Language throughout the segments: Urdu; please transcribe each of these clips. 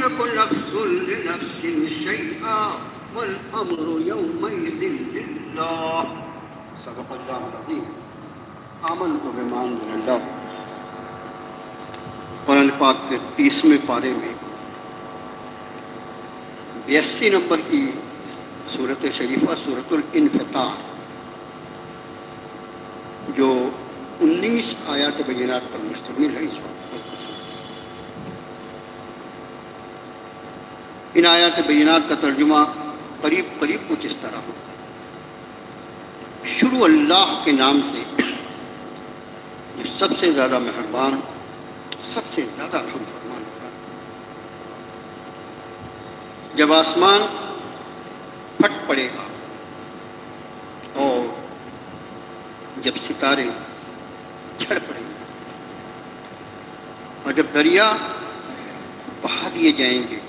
تملك نفس لنفس شيئا والأمر يومئذ لله. صدق اللہ العظیم. آمنت بما انزل اللہ. قرآن پاک کے 30ویں پارے میں 82 نمبر کی سورت شریفہ سورۃ الانفطار، جو 19 آیات بینات پر مشتمل ہے. اس وقت ان آیات بینات کا ترجمہ قریب کچھ اس طرح ہوگا. شروع اللہ کے نام سے جو سب سے زیادہ مہربان، سب سے زیادہ رحم فرمانے والا. جب آسمان پھٹ پڑے گا اور جب ستارے جھڑ پڑیں گے اور جب دریا بہا دیے جائیں گے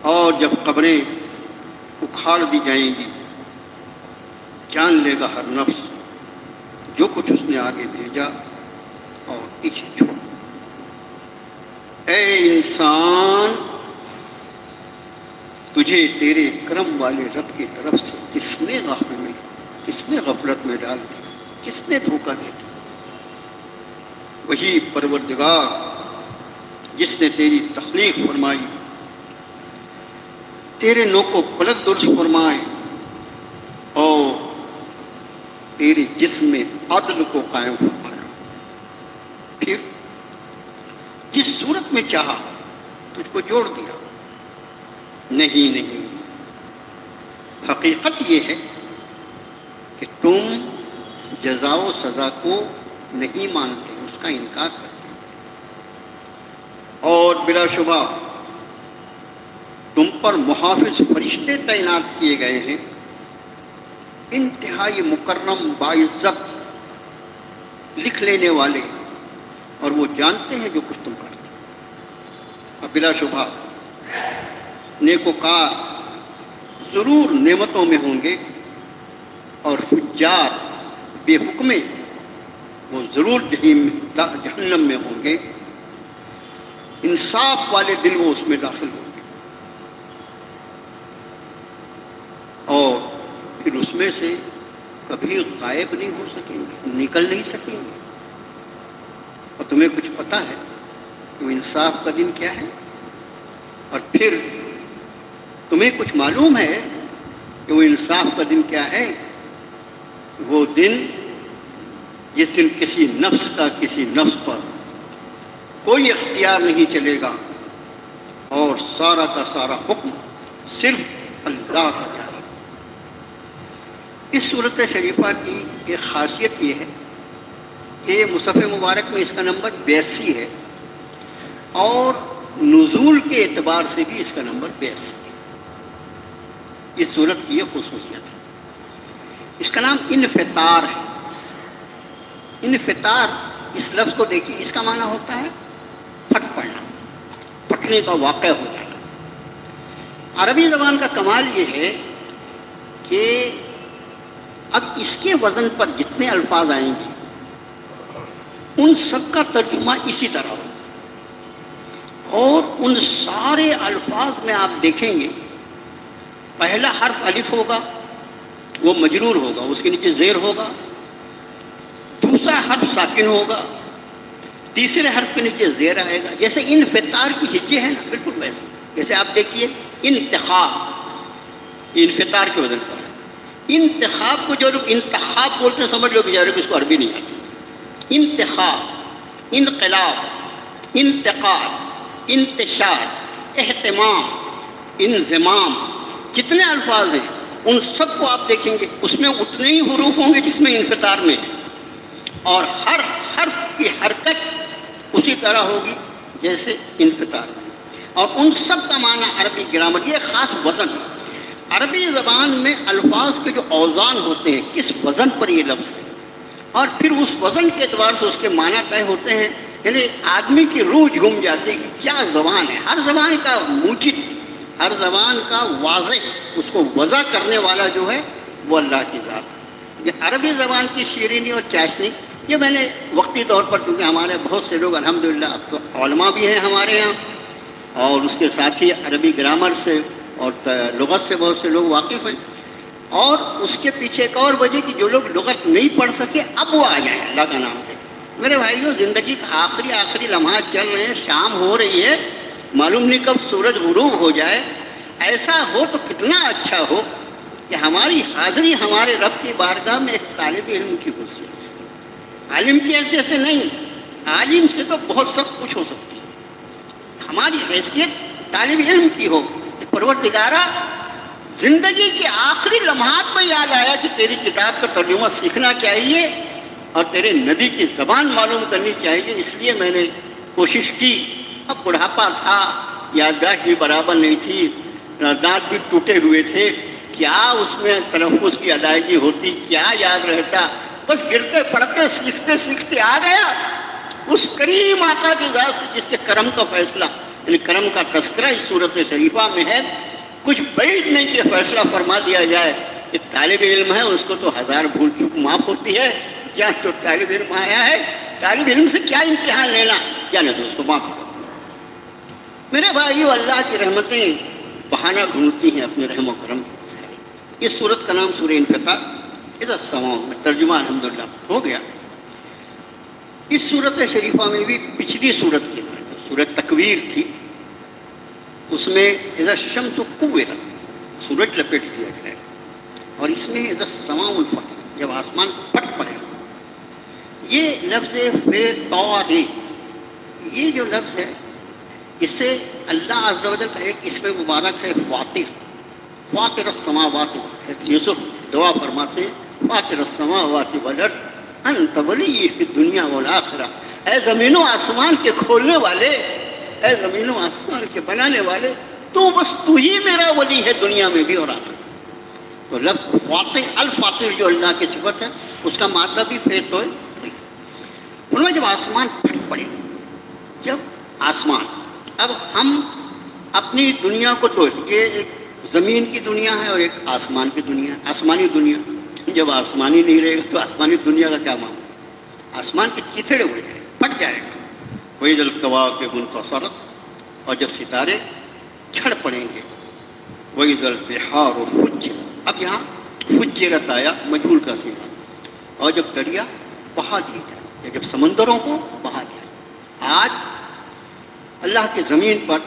اور جب قبریں اکھاڑ دی جائیں گی، جان لے گا ہر نفس جو کچھ اس نے آگے بھیجا اور پیچھے چھوڑا. اے انسان، تجھے تیرے کرم والے رب کی طرف سے کس نے غفلت میں ڈال دیا، کس نے دھوکہ دے دیا؟ وہی پروردگار جس نے تیری تخلیق فرمائی، تیرے نوک و پلک درست فرمائے اور تیرے جسم میں عدل کو قائم فرمایا. پھر جس صورت میں چاہا تجھ کو جوڑ دیا. نہیں، حقیقت یہ ہے کہ تم جزا و سزا کو نہیں مانتے، اس کا انکار کرتے. اور بلا شبہ تم پر محافظ فرشتے تعینات کیے گئے ہیں، انتہائی مکرم باعزت لکھ لینے والے، اور وہ جانتے ہیں جو کچھ تم کرتے. اور بلا شبہ نیکوکار ضرور نعمتوں میں ہوں گے اور فجار بے حکمے وہ ضرور جہنم میں ہوں گے. انصاف والے دل وہ اس میں داخل ہوں گے اور پھر اس میں سے کبھی غائب نہیں ہو سکیں گے، نکل نہیں سکیں گے. اور تمہیں کچھ پتہ ہے کہ وہ انصاف کا دن کیا ہے؟ اور پھر تمہیں کچھ معلوم ہے کہ وہ انصاف کا دن کیا ہے؟ وہ دن جس دن کسی نفس کا کسی نفس پر کوئی اختیار نہیں چلے گا اور سارا کا سارا حکم صرف اللہ کا جائے. اس صورت شریفہ کی ایک خاصیت یہ ہے کہ مصحف مبارک میں اس کا نمبر 82 ہے اور نزول کے اعتبار سے بھی اس کا نمبر 82 ہے. اس صورت کی یہ خصوصیت ہے. اس کا نام انفطار ہے. انفطار اس لفظ کو دیکھیے، اس کا معنی ہوتا ہے پھٹ پڑنا، پھٹنے کا واقع ہو جانا. عربی زبان کا کمال یہ ہے کہ اب اس کے وزن پر جتنے الفاظ آئیں گے ان سب کا ترجمہ اسی طرح ہو، اور ان سارے الفاظ میں آپ دیکھیں گے پہلا حرف الف ہوگا، وہ مجرور ہوگا، اس کے نیچے زیر ہوگا. دوسرا حرف ساکن ہوگا، تیسرے حرف کے نیچے زیر آئے گا. جیسے انفطار کی ہجے ہیں نا، بالکل ویسے. جیسے آپ دیکھیے انتخاب، انفطار کے وزن پر ہے. انتخاب کو جو لوگ انتخاب بولتے ہیں سمجھ لو بیچارے کو اس کو عربی نہیں آتی. انتخاب، انقلاب، انتقال، انتشار، اہتمام، انضمام، جتنے الفاظ ہیں ان سب کو آپ دیکھیں گے اس میں اتنے ہی حروف ہوں گے جس میں انفطار میں ہے، اور ہر حرف کی حرکت اسی طرح ہوگی جیسے انفطار میں. اور ان سب کا معنی عربی گرامر، یہ خاص وزن ہے. عربی زبان میں الفاظ کے جو اوزان ہوتے ہیں، کس وزن پر یہ لفظ ہے، اور پھر اس وزن کے اعتبار سے اس کے معنی طے ہوتے ہیں. یعنی آدمی کی روح جھوم جاتی ہے کہ کیا زبان ہے. ہر زبان کا موجد، ہر زبان کا واضح، اس کو وضع کرنے والا جو ہے وہ اللہ کی ذات ہے. یہ عربی زبان کی شیرینی اور چاشنی، یہ میں نے وقتی طور پر، کیونکہ ہمارے بہت سے لوگ الحمدللہ اب تو علماء بھی ہیں ہمارے یہاں، اور اس کے ساتھ ہی عربی گرامر سے اور لغت سے بہت سے لوگ واقف ہیں. اور اس کے پیچھے ایک اور وجہ کہ جو لوگ لغت نہیں پڑھ سکے اب وہ آ جائیں اللہ کا نام دے. میرے بھائیوں، زندگی کا آخری لمحات چل رہے ہیں، شام ہو رہی ہے، معلوم نہیں کب سورج غروب ہو جائے. ایسا ہو تو کتنا اچھا ہو کہ ہماری حاضری ہمارے رب کی بارگاہ میں ایک طالب علم کی حیثیت سے، عالم کی حیثیت سے نہیں، عالم سے تو بہت سخت کچھ ہو سکتی ہے، ہماری حیثیت طالب علم کی ہو. پروردگارہ، زندگی کے آخری لمحات میں یاد آیا کہ تیری کتاب کا ترجمہ سیکھنا چاہیے اور تیرے نبی کی زبان معلوم کرنی چاہیے، اس لیے میں نے کوشش کی. اب بڑھاپا تھا، یادداشت بھی برابر نہیں تھی، دانت بھی ٹوٹے ہوئے تھے، کیا اس میں تلفظ کی ادائیگی ہوتی، کیا یاد رہتا. بس گرتے پڑتے سیکھتے سیکھتے آ گیا اس کریم آقا کی ذات سے جس کے کرم کا فیصلہ، یعنی کرم کا تذکرہ اس صورت شریفہ میں ہے. کچھ بعید نہیں کہ فیصلہ فرما دیا جائے کہ طالب علم ہے اس کو تو 1000 بھول چوک معاف ہوتی ہے، کیا تو طالب علم آیا ہے، طالب علم سے کیا امتحان لینا، جانے تو اس کو معاف کرو. میرے بھائیو، اللہ کی رحمتیں بہانہ ڈھونڈتی ہیں اپنے رحم و کرم کے سہارے. اس صورت کا نام سورہ انفطار، اذا السماء میں ترجمہ الحمدللہ ہو گیا. اس صورت شریفہ میں بھی پچھلی صورت کی طرح صورت تکویر تھی، اس میں اذا الشمس کورت، سورج لپیٹ دیا جائے، اور اس میں اذا السماء انفطرت، جب آسمان پھٹ پڑے. یہ لفظ فطار، یہ جو لفظ ہے اس سے اللہ عز و جل کا ایک اسم مبارک ہے فاطر، فاطر السماوات والارض. یوسف دعا فرماتے ہیں فاطر السماوات والارض انت ولی فی الدنیا والآخرہ، اے زمین و آسمان کے کھولنے والے، اے زمین و آسمان کے بنانے والے، تو بس تو ہی میرا ولی ہے دنیا میں بھی اور آخرت. تو لفظ فاطر، الفاطر جو اللہ کی صفت ہے، اس کا مادہ بھی فیت ہے. ان میں جب آسمان پھٹ پڑے، جب آسمان، اب ہم اپنی دنیا کو دو، یہ ایک زمین کی دنیا ہے اور ایک آسمان کی دنیا ہے. آسمانی دنیا، جب آسمانی نہیں رہے گا تو آسمانی دنیا کا کیا معاملہ؟ آسمان کے چیتھڑے اڑ جائے، پھٹ جائے گا. وَإِذَا الْكَوَاكِبُ انتَثَرَتْ، اور جب ستارے جھڑ پڑیں گے. وَإِذَا الْبِحَارُ فُجِّرَتْ، اب یہاں فجرت آیا مجہول کا صیغہ، اور جب دریا بہا دیے جائے، یا جب سمندروں کو بہا دیا. آج اللہ کی زمین پر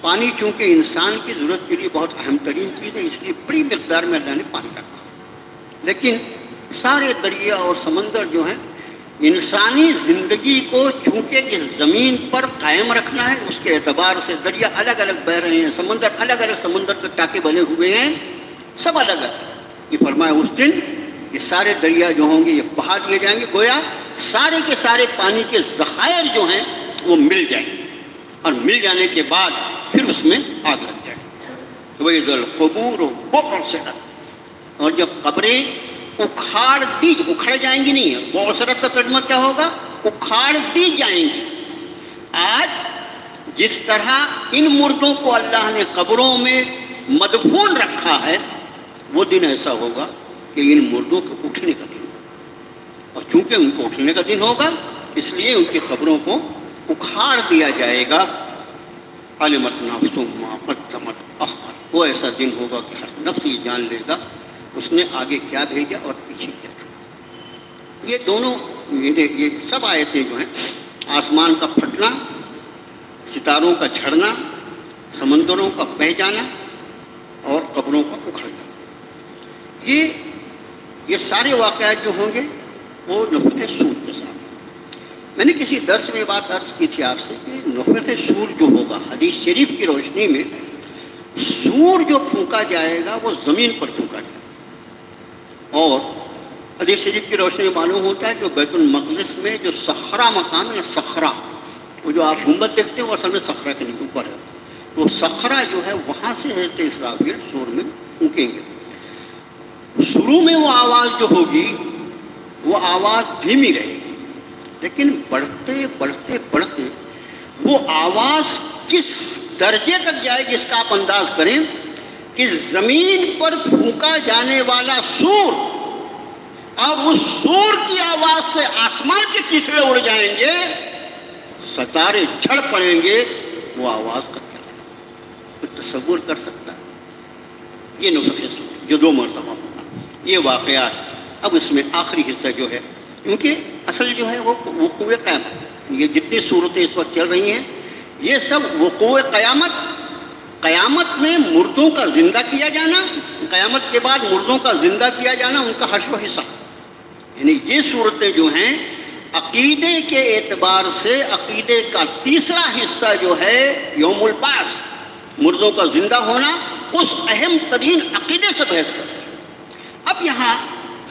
پانی چونکہ انسان کی ضرورت کے لیے بہت اہم ترین چیز ہے، اس لیے بڑی مقدار میں اللہ نے پانی رکھا، لیکن سارے دریا اور سمندر جو ہیں انسانی زندگی کو چونکہ اس زمین پر قائم رکھنا ہے، اس کے اعتبار سے دریا الگ الگ بہہ رہے ہیں، سمندر الگ الگ سمندر کے ٹاکے بنے ہوئے ہیں، سب الگ الگ. یہ فرمایا اس دن یہ سارے دریا جو ہوں گے یہ بہا دیے جائیں گے، گویا سارے کے سارے پانی کے ذخائر جو ہیں وہ مل جائیں گے، اور مل جانے کے بعد پھر اس میں آگ لگ جائے گی. وَإِذَا الْقُبُورُ بُعْثِرَتْ، اور جب قبریں اکھاڑ جائیں گی، نہیں ہے بعثرت کا ترجمہ کیا ہوگا؟ اکھاڑ دی جائیں گی. آج جس طرح ان مردوں کو اللہ نے قبروں میں مدفون رکھا ہے، وہ دن ایسا ہوگا کہ ان مردوں کے اٹھنے کا دن ہوگا، اور چونکہ ان کو اٹھنے کا دن ہوگا اس لیے ان کی قبروں کو اکھاڑ دیا جائے گا. علمت نفس ما قدمت اخر، وہ ایسا دن ہوگا کہ ہر نفس یہ جان لے گا اس نے آگے کیا بھیجا اور پیچھے کیا بھیجا. یہ دونوں یہ سب آیتیں جو ہیں، آسمان کا پھٹنا، ستاروں کا جھڑنا، سمندروں کا بہہ جانا اور قبروں کا اکھڑ جانا، یہ سارے واقعات جو ہوں گے وہ نفخ صور کے ساتھ. میں نے کسی درس میں بات عرض کی تھی آپ سے کہ نفخ صور جو ہوگا، حدیث شریف کی روشنی میں سور جو پھونکا جائے گا وہ زمین پر پھونکا جائے گا. اور حدیث شریف کی روشنی میں معلوم ہوتا ہے جو بیت المقدس میں جو صخرہ مقام ہے، صخرہ، وہ جو آپ گنبد دیکھتے ہیں وہ اصل میں صخرہ کے اوپر ہے، وہ صخرہ جو ہے وہاں سے حضرت اسرافیل سور میں پھونکیں گے. شروع میں وہ آواز جو ہوگی وہ آواز دھیمی رہے گی، لیکن بڑھتے بڑھتے بڑھتے وہ آواز کس درجے تک جائے گی اس کا آپ انداز کریں کہ زمین پر پھونکا جانے والا سور اور اس سور کی آواز سے آسمان کے چیتھڑے اڑ جائیں گے، ستارے جھڑ پڑیں گے، وہ آواز کا کوئی تصور کر سکتا ہے؟ یہ نفخ صور جو 2 مرتبہ ہوگا، یہ واقعات۔ اب اس میں آخری حصہ جو ہے، کیونکہ اصل جو ہے وہ وقوع قیامت، یہ جتنی صورتیں اس وقت چل رہی ہیں یہ سب وقوع قیامت، قیامت میں مردوں کا زندہ کیا جانا، قیامت کے بعد مردوں کا زندہ کیا جانا، ان کا حشر و حساب، یعنی یہ صورتیں جو ہیں عقیدے کے اعتبار سے عقیدے کا تیسرا حصہ جو ہے یوم البعث، مردوں کا زندہ ہونا، اس اہم ترین عقیدے سے بحث کرتے ہیں۔ اب یہاں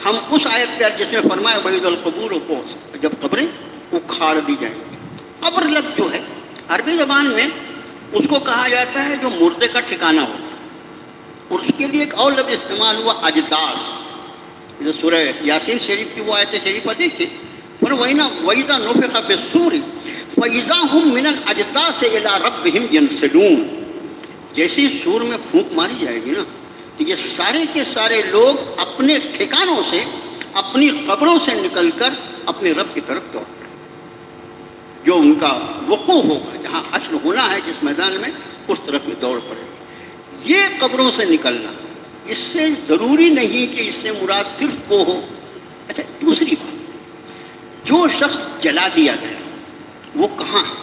ہم اس آیت پر جس میں فرمایا وَإِذَا الْقُبُورُ بُعْثِرَتْ، جب قبریں اکھاڑ دی جائیں گی۔ قبر لفظ جو ہے عربی زبان میں اس کو کہا جاتا ہے جو مردے کا ٹھکانہ ہو، اور اس کے لیے ایک اور لفظ استعمال ہوا اجداث۔ جو سورہ یاسین شریف کی وہ آیت شریفہ دیکھیے، وَإِذَا نُفِخَ فِي الصُّورِ فَإِذَا هُم مِّنَ الْأَجْدَاثِ إِلَىٰ رَبِّهِمْ يَنْسِلُونَ، جیسی سور میں پھونک ماری جائے گی نا، یہ سارے کے سارے لوگ اپنے ٹھکانوں سے، اپنی قبروں سے نکل کر اپنے رب کی طرف دوڑ پڑیں، جو ان کا وقوع ہوگا، جہاں حشر ہونا ہے جس میدان میں، اس طرف میں دوڑ پڑے گی۔ یہ قبروں سے نکلنا، اس سے ضروری نہیں کہ اس سے مراد صرف وہ ہو۔ اچھا، دوسری بات، جو شخص جلا دیا گیا وہ کہاں ہے؟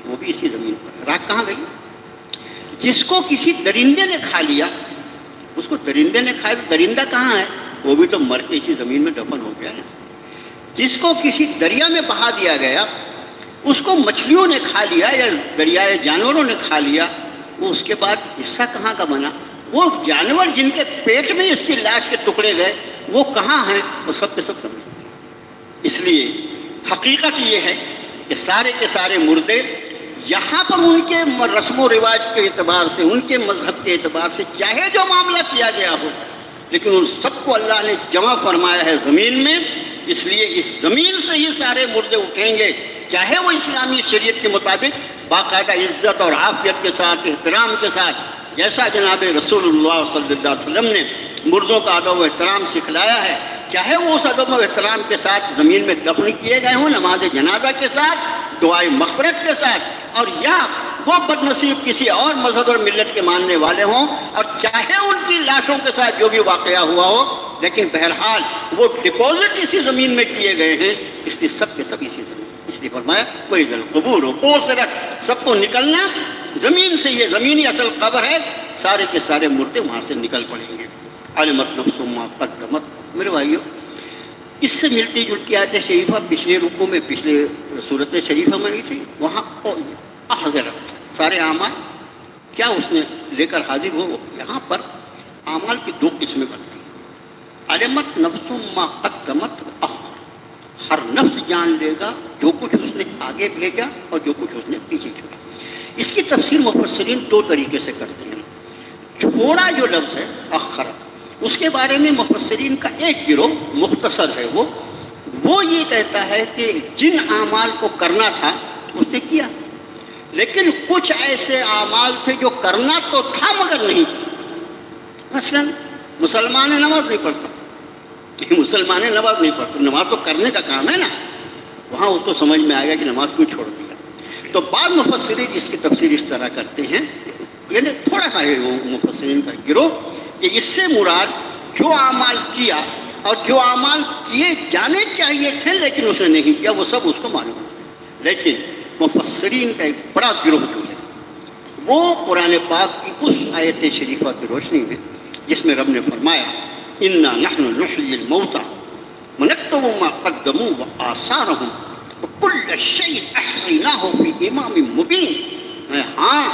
وہ بھی اسی زمین پر، راکھ کہاں گئی؟ جس کو کسی درندے نے کھا لیا، اس کو درندے نے کھایا، درندہ کہاں ہے؟ وہ بھی تو مر کے اسی زمین میں دفن ہو گیا نا۔ جس کو کسی دریا میں بہا دیا گیا، اس کو مچھلیوں نے کھا لیا یا دریائے جانوروں نے کھا لیا، وہ اس کے بعد حصہ کہاں کا بنا؟ وہ جانور جن کے پیٹ میں اس کی لاش کے ٹکڑے گئے وہ کہاں ہیں؟ وہ سب کے سب سمجھ۔ اس لیے حقیقت یہ ہے کہ سارے کے سارے مردے یہاں پر ان کے رسم و رواج کے اعتبار سے، ان کے مذہب کے اعتبار سے چاہے جو معاملہ کیا گیا ہو، لیکن ان سب کو اللہ نے جمع فرمایا ہے زمین میں۔ اس لیے اس زمین سے ہی سارے مردے اٹھیں گے، چاہے وہ اسلامی شریعت کے مطابق باقاعدہ عزت اور عافیت کے ساتھ، احترام کے ساتھ، جیسا جناب رسول اللہ صلی اللہ علیہ وسلم نے مردوں کا ادب و احترام سکھلایا ہے، چاہے وہ اس ادب و احترام کے ساتھ زمین میں دفن کیے گئے ہوں، نماز جنازہ کے ساتھ، دعائے مغفرت کے ساتھ، اور یا وہ بد نصیب کسی اور مذہب اور ملت کے ماننے والے ہوں، اور چاہے ان کی لاشوں کے ساتھ جو بھی واقعہ ہوا ہو، لیکن بہرحال وہ ڈپازٹ اسی زمین میں کیے گئے ہیں، اس لیے سب کے سب اسی زمین، اس لیے فرمایا وَإِذَا الْقُبُورُ بُعْثِرَتْ، سب کو نکلنا زمین سے، یہ زمینی اصل قبر ہے، سارے کے سارے مردے وہاں سے نکل پڑیں گے۔ عَلِمَتْ نَفْسٌ مَّا قَدَّمَتْ، میرے بھائیو، اس سے ملتی جلتی آیت شریفہ پچھلے رکوع میں، پچھلے صورت شریفہ میں نہیں تھی، وہاں احضرت سارے اعمال کیا اس نے لے کر حاضر ہو۔ یہاں پر اعمال کی 2 قسمیں بتائیں۔ علمت نفس ما قدمت وأخر، ہر نفس جان لے گا جو کچھ اس نے آگے بھیجا اور جو کچھ اس نے پیچھے چھوڑا۔ اس کی تفسیر مفسرین 2 طریقے سے کرتے ہیں۔ چھوڑا جو لفظ ہے اخرت، اس کے بارے میں مفسرین کا ایک گروہ مختصر ہے، وہ یہ کہتا ہے کہ جن اعمال کو کرنا تھا اس سے کیا، لیکن کچھ ایسے اعمال تھے جو کرنا تو تھا مگر نہیں کیا۔ مثلا مسلمان نماز نہیں پڑھتا، مسلمان نماز نہیں پڑھتا، نماز تو کرنے کا کام ہے نا، وہاں اس کو سمجھ میں آئے گا کہ نماز کیوں چھوڑ دیا۔ تو بعض مفسرین اس کی تفسیر اس طرح کرتے ہیں، یعنی تھوڑا سا ہے وہ مفسرین کا گروہ، کہ اس سے مراد جو اعمال کیا اور جو اعمال کیے جانے چاہیے تھے لیکن اس نے نہیں کیا، وہ سب اس کو معلوم ہے۔ لیکن مفسرین کا ایک بڑا گروہ جو ہے وہ قرآن پاک کی اس آیت شریفہ کی روشنی میں جس میں رب نے فرمایا اِنَّا نَحْنُ نُحْيِي الْمَوْتَى وَنَكْتُبُ مَا قَدَّمُوا وَآثَارَهُمْ وَكُلَّ شَيْءٍ أَحْصَيْنَاهُ فِي إِمَامٍ مُبِينٍ، ہاں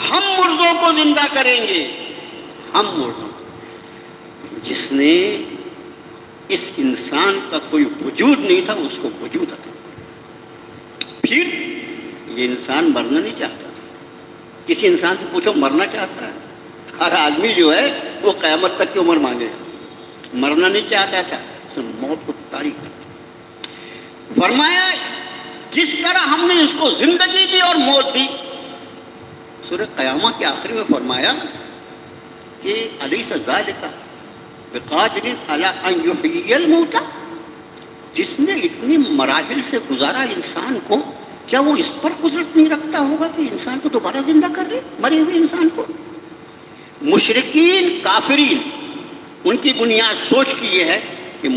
ہم مردوں کو زندہ کریں گے، ہم مردوں کو۔ جس نے اس انسان کا کوئی وجود نہیں تھا اس کو وجود عطا، پھر یہ انسان مرنا نہیں چاہتا تھا۔ کسی انسان سے پوچھو مرنا چاہتا ہے؟ ہر آدمی جو ہے وہ قیامت تک کی عمر مانگے گا، مرنا نہیں چاہتا تھا، تو موت کو طاری کر دیا۔ فرمایا جس طرح ہم نے اس کو زندگی دی اور موت دی، سورہ قیامہ کے آخر میں فرمایا کہ الیس ذالک بقادر علی ان یحیی الموتى، جس نے اتنی مراحل سے گزارا انسان کو، کیا وہ اس پر قدرت نہیں رکھتا ہوگا کہ انسان کو دوبارہ زندہ کر لے، مرے ہوئے انسان کو؟ مشرکین کافرین ان کی بنیاد سوچ کی یہ ہے کہ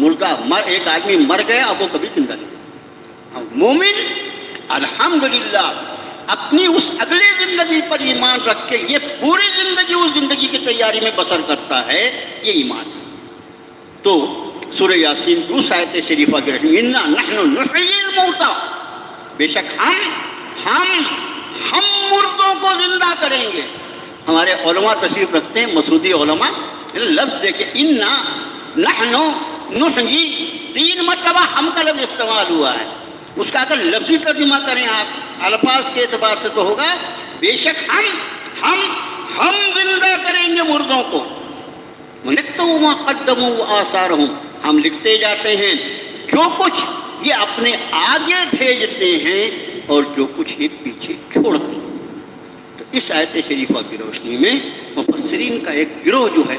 ایک آدمی مر گیا اب وہ کبھی زندہ نہیں۔ مومن الحمدللہ اپنی اس اگلے زندگی پر ایمان رکھ کے یہ پوری زندگی اس زندگی کی تیاری میں بسر کرتا ہے، یہ ایمان۔ تو سورہ یاسین کی اس آیت شریفہ کی رسم اِنَّا نَحْنُ نُحْيِي الْمَوْتَىٰ، بے شک ہم مردوں کو زندہ کریں گے۔ ہمارے علماء تشریف رکھتے ہیں، مسعودی علماء، لفظ دیکھیں اِنَّا نَحْنُ نُحْيِي، 3 مرتبہ ہم کا لفظ استعمال ہوا ہے۔ اس کا اگر لفظی ترجمہ کریں آپ الفاظ کے اعتبار سے تو ہوگا بے شک ہم زندہ کریں گے مردوں کو۔ وَنَكْتُبُ مَا قَدَّمُوا وَآثَارَهُمْ، ہم لکھتے جاتے ہیں جو کچھ یہ اپنے آگے بھیجتے ہیں اور جو کچھ یہ پیچھے چھوڑتے ہیں۔ تو اس آیت شریفہ کی روشنی میں مفسرین کا ایک گروہ جو ہے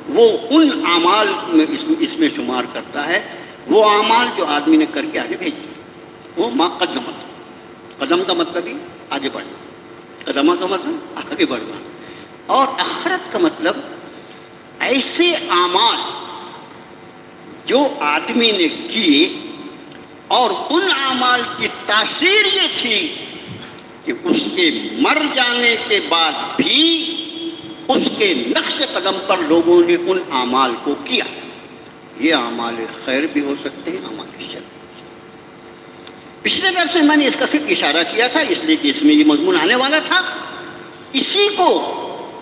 وہ ان اعمال میں اس میں شمار کرتا ہے، وہ اعمال جو آدمی نے کر کے آگے بھیجی، وہ ما قدمت، قدم کا مطلب ہی آگے بڑھنا، قدمہ کا مطلب آگے بڑھنا، اور اخرت کا مطلب ایسے اعمال جو آدمی نے کیے اور ان اعمال کی تاثیر یہ تھی کہ اس کے مر جانے کے بعد بھی اس کے نقش قدم پر لوگوں نے ان اعمال کو کیا۔ یہ اعمال خیر بھی ہو سکتے ہیں، اعمال شر۔ پچھلے درس میں نے اس کا صرف اشارہ کیا تھا اس لیے کہ اس میں یہ مضمون آنے والا تھا۔ اسی کو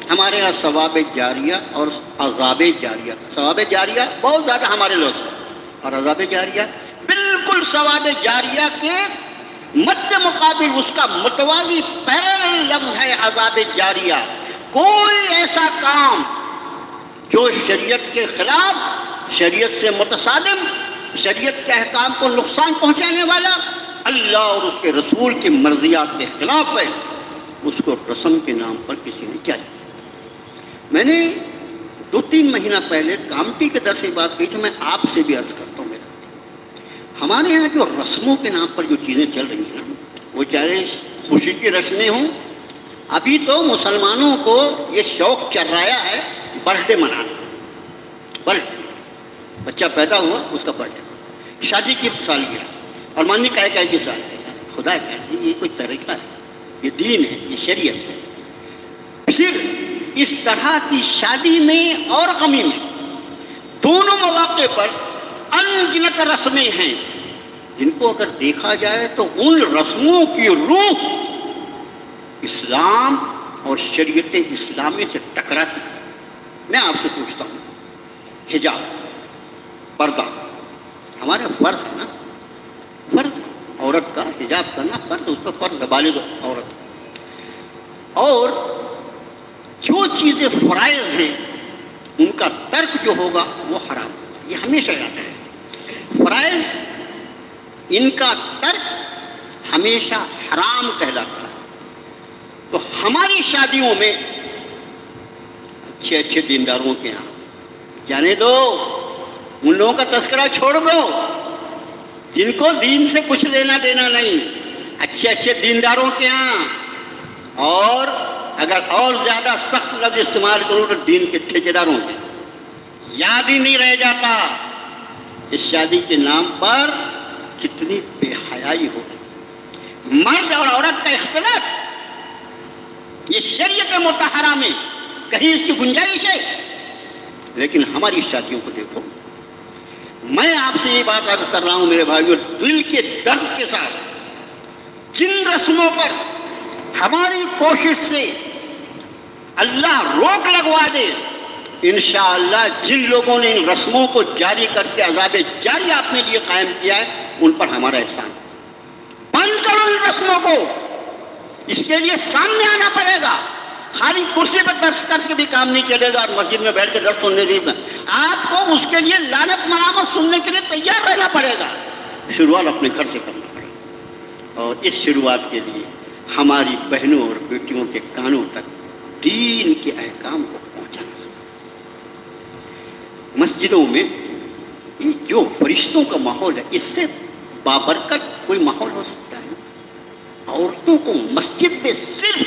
ہمارے یہاں ثواب جاریہ اور عذاب جاریہ، ثواب جاریہ بہت زیادہ ہمارے لوگ، اور عذاب جاریہ بالکل ثواب جاریہ کے مد مقابل اس کا متوازی پیرل لفظ ہے عذاب جاریہ۔ کوئی ایسا کام جو شریعت کے خلاف، شریعت سے متصادم، شریعت کے احکام کو نقصان پہنچانے والا، اللہ اور اس کے رسول کی مرضیات کے خلاف ہے، اس کو رسم کے نام پر کسی نے کیا کیا۔ میں نے 2-3 مہینہ پہلے کامٹی کے درس میں بات کہی تھی، میں آپ سے بھی عرض کرتا ہوں، ہمارے یہاں جو رسموں کے نام پر جو چیزیں چل رہی ہیں نا، وہ چاہے خوشی کی رسمیں ہوں۔ ابھی تو مسلمانوں کو یہ شوق چل رہا ہے برتھ ڈے منانا، برتھ ڈے، بچہ پیدا ہوا اس کا برتھ ڈے، شادی کی سالگرہ، اور مانی کہے کی سالگرہ۔ خدا کہتے یہ کوئی طریقہ ہے، یہ دین ہے، یہ شریعت ہے۔ پھر اس طرح کی شادی میں اور غمی میں دونوں مواقع پر ان گنت رسمیں ہیں جن کو اگر دیکھا جائے تو ان رسموں کی روح اسلام اور شریعت اسلامی سے ٹکراتی ہے۔ میں آپ سے پوچھتا ہوں، حجاب، پردہ ہمارا فرض ہے نا، فرض ہے عورت کا حجاب کرنا، فرض، اس پر فرض ہے بالغ عورت۔ اور جو چیزیں فرائض ہیں ان کا ترک جو ہوگا وہ حرام ہوگا، یہ ہمیشہ یاد ہے۔ فرائض ان کا ترک ہمیشہ حرام کہلاتا ہے۔ تو ہماری شادیوں میں اچھے دینداروں کے یہاں جانے دو، ان لوگوں کا تذکرہ چھوڑ دو جن کو دین سے کچھ لینا دینا نہیں، اچھے دینداروں کے ہاں۔ اور اگر اور زیادہ سخت لفظ استعمال کروں تو دین کے ٹھیکیداروں کے یاد ہی نہیں رہ جاتا۔ اس شادی کے نام پر کتنی بے حیائی ہو گئی، مرد اور عورت کا اختلاط، یہ شریعت مطہرہ میں کہیں اس کی گنجائش ہے؟ لیکن ہماری شادیوں کو دیکھو۔ میں آپ سے یہ بات عرض کر رہا ہوں میرے بھائیو، دل کے درد کے ساتھ، جن رسموں پر ہماری کوشش سے اللہ روک لگوا دے، انشاءاللہ جن لوگوں نے ان رسموں کو جاری کر کے عذاب جاری اپنے لیے قائم کیا ہے ان پر ہمارا احسان۔ بند کرو ان رسموں کو، اس کے لیے سامنے آنا پڑے گا۔ خالی کرسی پر درس کر کے بھی کام نہیں چلے گا اور مسجد میں بیٹھ کے درس سننے نہیں، آپ کو اس کے لیے لعنت ملامت سننے کے لیے تیار رہنا پڑے گا۔ شروعات اپنے گھر سے کرنا پڑے گا، اور اس شروعات کے لیے ہماری بہنوں اور بیٹیوں کے کانوں تک دین کے احکام کو پہنچانا چاہیے۔ مسجدوں میں یہ جو فرشتوں کا ماحول ہے، اس سے بابرکت کوئی ماحول ہو سکتا ہے؟ عورتوں کو مسجد میں صرف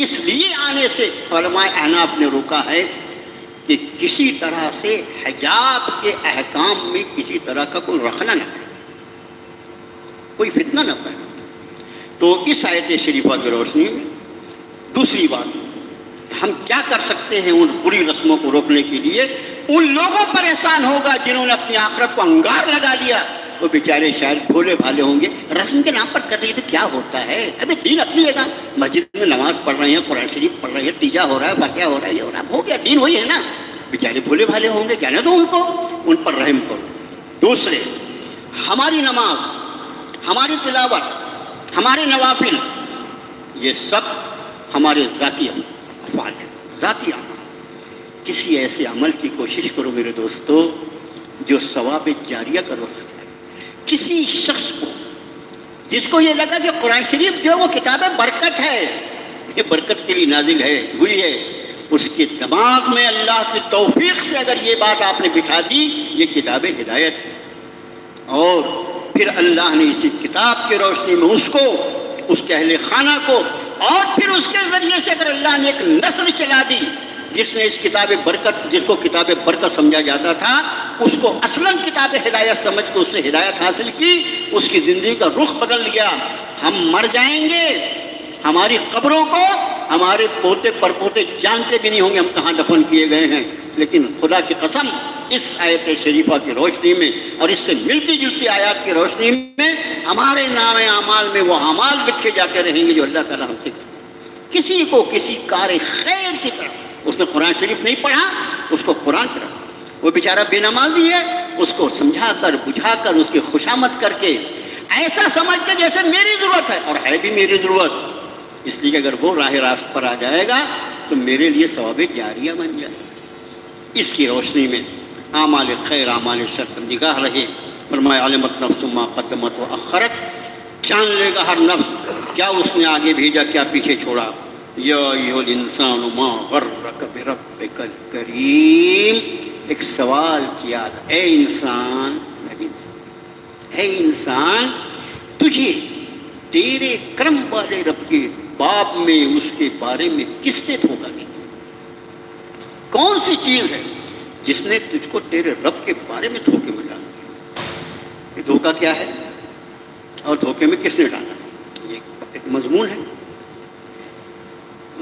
اس لیے آنے سے علماء احناف نے روکا ہے کہ کسی طرح سے حجاب کے احکام میں کسی طرح کا کوئی رخنہ نہ پڑے، کوئی فتنہ نہ پیدا۔ تو اس آیت شریفہ کی روشنی میں دوسری بات، ہم کیا کر سکتے ہیں ان بری رسموں کو روکنے کے لیے؟ ان لوگوں پر احسان ہوگا جنہوں نے اپنی آخرت کو انگار لگا لیا، وہ بیچارے شاید بھولے بھالے ہوں گے، رسم کے نام پر کر رہی تو کیا ہوتا ہے؟ ابھی دین اپنی جگہ، مسجد میں نماز پڑھ رہے ہیں، قرآن شریف پڑھ رہے ہیں، تیجا ہو رہا ہے، فاتحہ ہو رہا ہے، یہ ہو رہا ہے، ہو گیا، دین وہی ہے نا۔ بیچارے بھولے بھالے ہوں گے، جانے دو ان کو، ان پر رحم کرو۔ دوسرے، ہماری نماز، ہماری تلاوت، ہمارے نوافل، یہ سب ہمارے ذاتی افعال ہیں، ذاتی عمل۔ کسی ایسے عمل کی کوشش کرو میرے دوستو جو ثواب جاریہ کا رخ ہے۔ کسی شخص کو جس کو یہ لگا کہ قرآن شریف جو وہ کتاب برکت ہے، یہ برکت کے لیے نازل ہے ہوئی ہے، اس کے دماغ میں اللہ کی توفیق سے اگر یہ بات آپ نے بٹھا دی، یہ کتاب ہدایت ہے، اور پھر اللہ نے اسی کتاب کی روشنی میں اس کو، اس کے اہل خانہ کو، اور پھر اس کے ذریعے سے اگر اللہ نے ایک نسل چلا دی جس نے اس کتاب برکت، جس کو کتاب برکت سمجھا جاتا تھا، اس کو اصلاً کتاب ہدایت سمجھ کے اس سے ہدایت حاصل کی، اس کی زندگی کا رخ بدل گیا۔ ہم مر جائیں گے، ہماری قبروں کو ہمارے پوتے پرپوتے جانتے بھی نہیں ہوں گے ہم کہاں دفن کیے گئے ہیں، لیکن خدا کی قسم اس آیت شریفہ کی روشنی میں اور اس سے ملتی جلتی آیات کی روشنی میں ہمارے نام اعمال میں وہ اعمال لکھے جاتے رہیں گے جو اللہ تعالیٰ ہم سے کرتے۔ کسی کو کسی کار خیر کی طرف، اس نے قرآن شریف نہیں پڑھا، اس کو قرآن کی طرف، وہ بیچارہ بے نمازی ہے، اس کو سمجھا کر بجھا کر اس کی خوشامد کر کے ایسا سمجھ کے جیسے میری ضرورت ہے، اور ہے بھی میری ضرورت، اس لیے کہ اگر وہ راہ راست پر آ جائے گا تو میرے لیے ثواب جاریہ بن جائے گا۔ اس کی روشنی میں اعمال خیر اعمال شر پر نگاہ رہے۔ فرمایا علمت نفس ما قدمت و اخرت، جان لے گا ہر نفس کیا اس نے آگے بھیجا کیا پیچھے چھوڑا۔ یا ایھا الانسان ما غرک بربک الکریم، ایک سوال کیا، اے انسان، اے انسان، تجھے تیرے کرم والے رب کے باب میں اس کے بارے میں کس نے دھوکا دیا؟ کون سی چیز ہے جس نے تجھ کو تیرے رب کے بارے میں دھوکے میں ڈال دیا؟ یہ دھوکا کیا ہے اور دھوکے میں کس نے ڈالا؟ یہ ایک مضمون ہے۔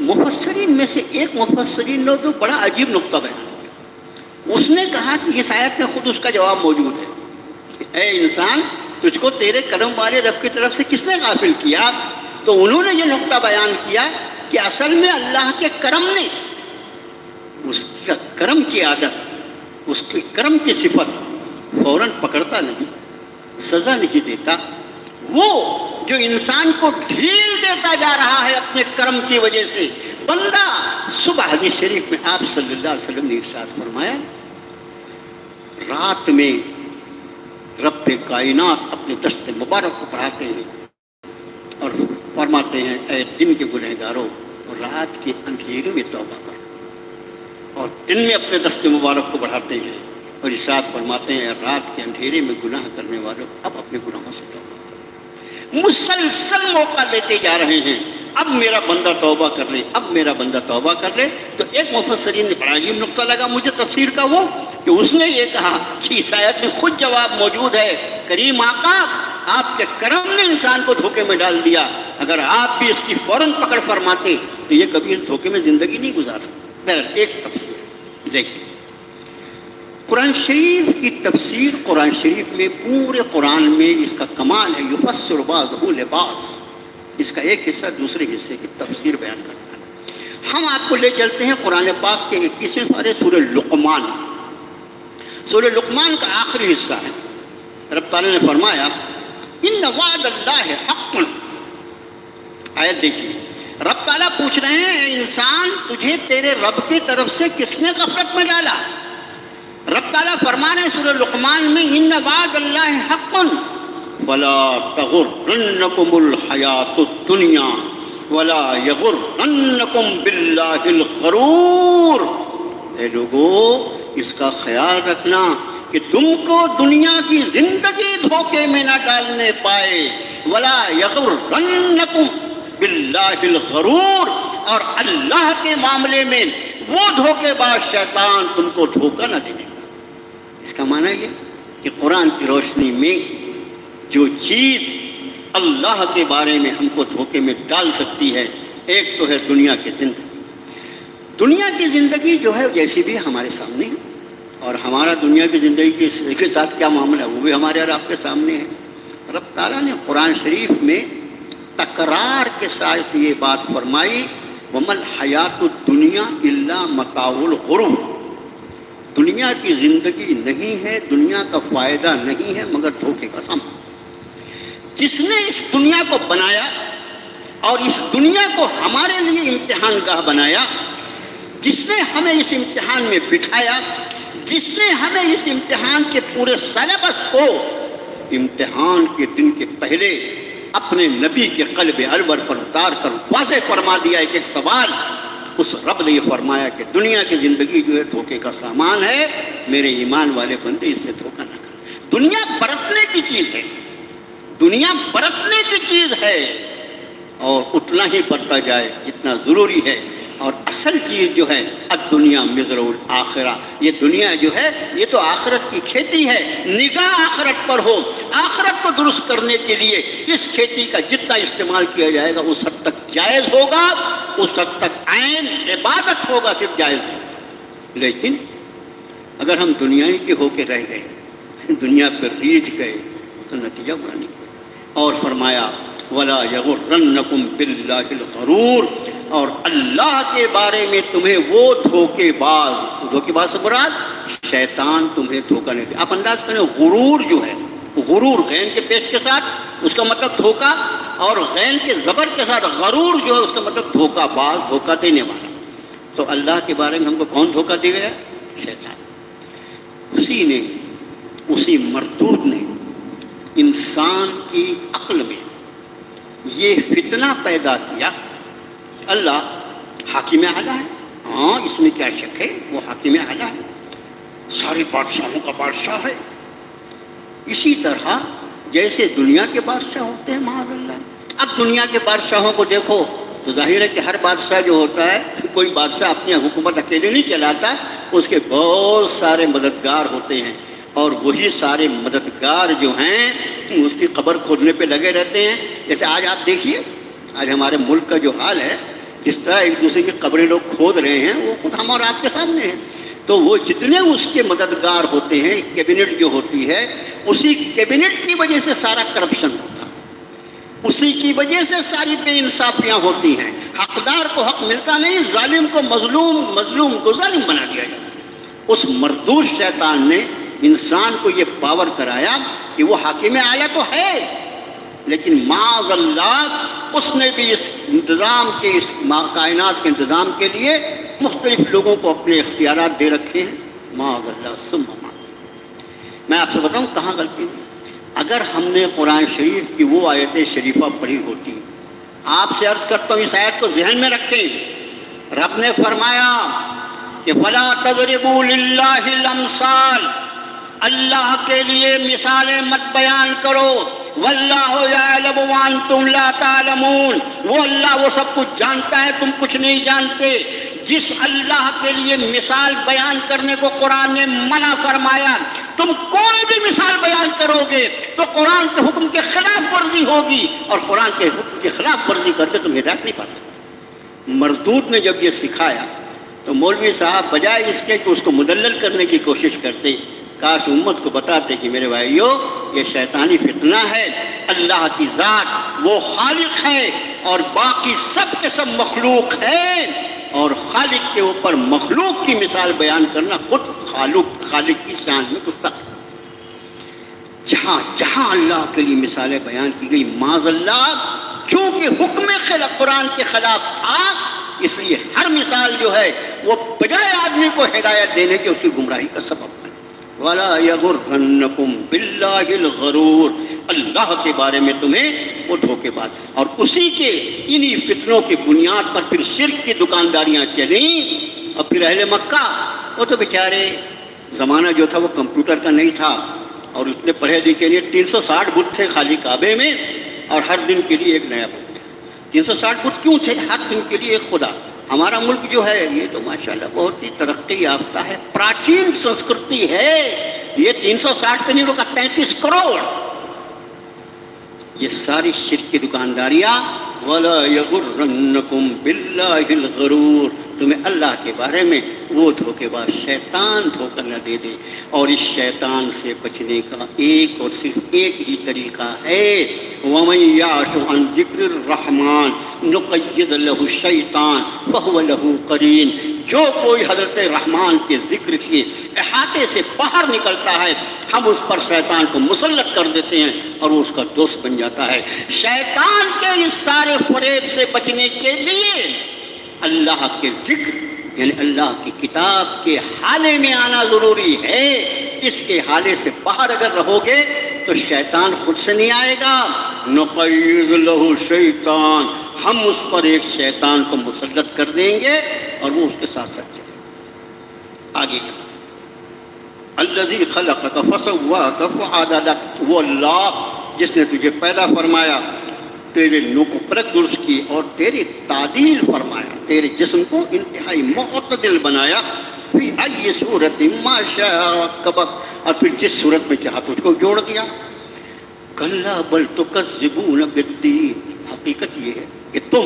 مفسرین میں سے ایک مفسرین نے جو بڑا عجیب نقطہ بیان کیا، اس نے کہا کہ اس آیت میں خود اس کا جواب موجود ہے کہ اے انسان، تجھ کو تیرے کرم والے رب کی طرف سے کس نے غافل کیا؟ تو انہوں نے یہ نقطہ بیان کیا کہ اصل میں اللہ کے کرم نے، اس کا کرم کی عادت، اس کے کرم کی صفت فوراً پکڑتا نہیں، سزا نہیں دیتا، وہ جو انسان کو ڈھیل دیتا جا رہا ہے اپنے کرم کی وجہ سے۔ بندہ صبح حدیث شریف میں آپ صلی اللہ علیہ وسلم نے ارشاد فرمایا، رات میں رب کائنات اپنے دست مبارک کو پڑھاتے ہیں اور فرماتے ہیں اے دن کے گنہگاروں، رات کے اندھیرے میں توبہ کرو، اور دن میں اپنے دست مبارک کو بڑھاتے ہیں اور ارشاد فرماتے ہیں رات کے اندھیرے میں گناہ کرنے والوں اب اپنے گناہوں سے توبہ کرو۔ مسلسل موقع دیتے جا رہے ہیں، اب میرا بندہ توبہ کر لے، اب میرا بندہ توبہ کر لے۔ تو ایک مفسرین نے بڑا عجیب نقطہ لگا مجھے تفسیر کا، وہ کہ اس نے یہ کہا کہ اس آیت میں خود جواب موجود ہے، کریم آقا آپ کے کرم نے انسان کو دھوکے میں ڈال دیا، اگر آپ بھی اس کی فوراً پکڑ فرماتے تو یہ کبھی اس دھوکے میں زندگی نہیں گزار سکتے۔ ایک تفسیر دیکھیں، قرآن شریف کی تفسیر، قرآن شریف میں پورے قرآن میں اس کا کمال ہے، یفسر بعضہ لبعض، اس کا ایک حصہ دوسرے حصے کی تفسیر بیان کرتا ہے۔ ہم آپ کو لے چلتے ہیں قرآن پاک کے 21ویں پارے سورہ لقمان۔ سورہ لقمان کا آخری حصہ ہے، رب تعالیٰ نے فرمایا ان وعد اللہ حق۔ آیت دیکھیے، رب تعالیٰ پوچھ رہے ہیں اے انسان، تجھے تیرے رب کی طرف سے کس نے غفلت میں ڈالا؟ رب تعالیٰ فرما رہے ہیں سورہ لقمان میں ان وعد اللہ حق فلا تغرنکم الحیات الدنیا ولا یغرنکم باللہ الغرور۔ اے لوگو، اس کا خیال رکھنا، کہ تم کو دنیا کی زندگی دھوکے میں نہ ڈالنے پائے. ولا یغرنکم باللہ الغرور، اور اللہ کے معاملے میں وہ دھوکے باز شیطان تم کو دھوکہ نہ دینے کا. اس کا معنی یہ کہ قرآن کی روشنی میں جو چیز اللہ کے بارے میں ہم کو دھوکے میں ڈال سکتی ہے، ایک تو ہے دنیا کی زندگی. دنیا کی زندگی جو ہے جیسی بھی ہمارے سامنے ہے، اور ہمارا دنیا کی زندگی کے ساتھ کیا معاملہ ہے وہ بھی ہمارے اور آپ کے سامنے ہے. رب تعالیٰ نے قرآن شریف میں تکرار کے ساتھ یہ بات فرمائی، وَمَا الْحَيَاةُ الدُّنْيَا إِلَّا مَتَاعُ الْغُرُورِ. دنیا کی زندگی نہیں ہے، دنیا کا فائدہ نہیں ہے مگر دھوکے کا سامان. جس نے اس دنیا کو بنایا اور اس دنیا کو ہمارے لیے امتحان گاہ بنایا، جس نے ہمیں اس امتحان میں بٹھایا، جس نے ہمیں اس امتحان کے پورے سلیبس کو امتحان کے دن کے پہلے اپنے نبی کے قلب انور پر اتار کر واضح فرما دیا ایک ایک سوال، اس رب نے یہ فرمایا کہ دنیا کی زندگی جو ہے دھوکے کا سامان ہے، میرے ایمان والے بندے اس سے دھوکہ نہ کر. دنیا برتنے کی چیز ہے، دنیا برتنے کی چیز ہے، اور اتنا ہی برتا جائے جتنا ضروری ہے. اور اصل چیز جو ہے الدنیا مزرع الآخرہ، یہ دنیا جو ہے یہ تو آخرت کی کھیتی ہے. نگاہ آخرت پر ہو، آخرت کو درست کرنے کے لیے اس کھیتی کا جتنا استعمال کیا جائے گا اس حد تک جائز ہوگا، اس حد تک عین عبادت ہوگا، صرف جائز نہیں. لیکن اگر ہم دنیا ہی کے ہو کے رہ گئے، دنیا پر ریجھ گئے، تو نتیجہ برا نکلے. اور فرمایا وَلَا يَغُرَّنَّكُمْ بِاللَّهِ الْغَرُورِ، اور اللہ کے بارے میں تمہیں وہ دھوکے باز سے مراد شیطان تمہیں دھوکہ نہیں دے. آپ انداز کریں غرور جو ہے، غرور غین کے پیش کے ساتھ اس کا مطلب دھوکہ، اور غین کے زبر کے ساتھ غرور جو ہے اس کا مطلب دھوکہ باز، دھوکہ دینے والا. تو اللہ کے بارے میں ہم کو کون دھوکہ دے گیا؟ شیطان. اسی مردود نے انسان کی عقل میں یہ فتنہ پیدا کیا. اللہ حاکم اعلیٰ ہے، ہاں اس میں کیا شک ہے، وہ حاکم اعلیٰ ہے، سارے بادشاہوں کا بادشاہ ہے. اسی طرح جیسے دنیا کے بادشاہ ہوتے ہیں معاذ اللہ. اب دنیا کے بادشاہوں کو دیکھو تو ظاہر ہے کہ ہر بادشاہ جو ہوتا ہے، کوئی بادشاہ اپنی حکومت اکیلے نہیں چلاتا، اس کے بہت سارے مددگار ہوتے ہیں، اور وہی سارے مددگار جو ہیں اس کی قبر کھودنے پہ لگے رہتے ہیں. جیسے آج آپ دیکھیے، آج ہمارے ملک کا جو حال ہے، جس طرح ایک دوسرے کی قبریں لوگ کھود رہے ہیں، وہ خود ہم اور آپ کے سامنے ہیں. تو وہ جتنے اس کے مددگار ہوتے ہیں، کیبنٹ جو ہوتی ہے، اسی کیبنٹ کی وجہ سے سارا کرپشن ہوتا ہے، اسی کی وجہ سے ساری بے انصافیاں ہوتی ہیں. حقدار کو حق ملتا نہیں، ظالم کو مظلوم، مظلوم کو ظالم بنا دیا جاتا ہے. اس مردود شیطان نے انسان کو یہ پاور کرایا کہ وہ حاکم اعلیٰ تو ہے، لیکن معاذ اللہ اس نے بھی اس انتظام کے، اس کائنات کے انتظام کے لیے مختلف لوگوں کو اپنے اختیارات دے رکھے ہیں. معاذ اللہ ثم معاذ اللہ. میں آپ سے بتاؤں کہاں غلطی ہوئی. اگر ہم نے قرآن شریف کی وہ آیت شریفہ پڑھی ہوتی، آپ سے عرض کرتا ہوں اس آیت کو ذہن میں رکھیں. رب نے فرمایا کہ فَلَا تَضْرِبُوا لِلَّهِ الْأَمْثَالَ، اللہ کے لیے مثالیں مت بیان کرو. واللہ یعلم وانتم لا تعلمون، وہ اللہ وہ سب کچھ جانتا ہے، تم کچھ نہیں جانتے. جس اللہ کے لیے مثال بیان کرنے کو قرآن نے منع فرمایا، تم کوئی بھی مثال بیان کرو گے تو قرآن کے حکم کے خلاف ورزی ہوگی، اور قرآن کے حکم کے خلاف ورزی کر کے تم ہدایت نہیں پا سکتے. مردود نے جب یہ سکھایا تو مولوی صاحب بجائے اس کے کہ اس کو مدلل کرنے کی کوشش کرتے، کاش امت کو بتاتے کہ میرے بھائیو یہ شیطانی فتنہ ہے. اللہ کی ذات وہ خالق ہے اور باقی سب کے سب مخلوق ہیں، اور خالق کے اوپر مخلوق کی مثال بیان کرنا خود خالق کی شان میں گستاخی. جہاں جہاں اللہ کے لیے مثالیں بیان کی گئی معاذ اللہ، چونکہ حکم قرآن کے خلاف تھا، اس لیے ہر مثال جو ہے وہ بجائے آدمی کو ہدایت دینے کے اس کی گمراہی کا سبب بنے. وَلَا يَغُرَّنَّكُمْ بِاللَّهِ الْغَرُورِ، اللہ کے بارے میں تمہیں وہ دھوکے باز. اور اسی کے انہی فتنوں کی بنیاد پر پھر شرک کی دکانداریاں چلیں. اور پھر اہل مکہ وہ تو بیچارے زمانہ جو تھا وہ کمپیوٹر کا نہیں تھا، اور اتنے پڑھے لکھے نہیں، 360 بت تھے خالی کعبے میں، اور ہر دن کے لیے ایک نیا بت تھا۔ 360 بت کیوں تھے؟ ہر دن کے لیے ایک خدا۔ ہمارا ملک جو ہے یہ تو ماشاءاللہ بہت ہی ترقی یافتہ ہے، پراچین سنسکرتی ہے، یہ 360 پہ نہیں رکا، 33 کروڑ۔ یہ ساری شرک کی دکانداریاں، وَلَا يَغُرَّنَّكُمْ بِاللَّهِ الْغَرُورُ، تمہیں اللہ کے بارے میں وہ دھوکے باز شیطان دھوکہ نہ دے دے۔ اور اس شیطان سے بچنے کا ایک اور صرف ایک ہی طریقہ ہے، وَمَن يَعْشُ عَن ذِكْرِ الرَّحْمَٰنِ نُقَيِّضْ لَهُ الشَّيْطَانُ فَهُوَ لَهُ قَرِينٌ۔ جو کوئی حضرت رحمان کے ذکر کے احاطے سے باہر نکلتا ہے، ہم اس پر شیطان کو مسلط کر دیتے ہیں اور وہ اس کا دوست بن جاتا ہے۔ شیطان کے اس سارے فریب سے بچنے کے لیے اللہ کے ذکر یعنی اللہ کی کتاب کے حالے میں آنا ضروری ہے۔ اس کے حالے سے باہر اگر رہو گے تو شیطان خود سے نہیں آئے گا۔ نقیض لہ شیطان، ہم اس پر ایک شیطان کو مسلط کر دیں گے اور وہ اس کے ساتھ ساتھ چلے گا۔ آگے کیا؟ الذی خلقک فسواک فعدلک، وہ اللہ جس نے تجھے پیدا فرمایا، تیرے نوک پرک درست کی اور تیری تعدیل فرمایا، تیرے جسم کو انتہائی معتدل بنایا، فی ای صورت ما شاء رکبک، اور پھر جس صورت میں چاہا تجھ کو جوڑ دیا۔ کلا بل تکذبون بالدین، حقیقت یہ ہے کہ تم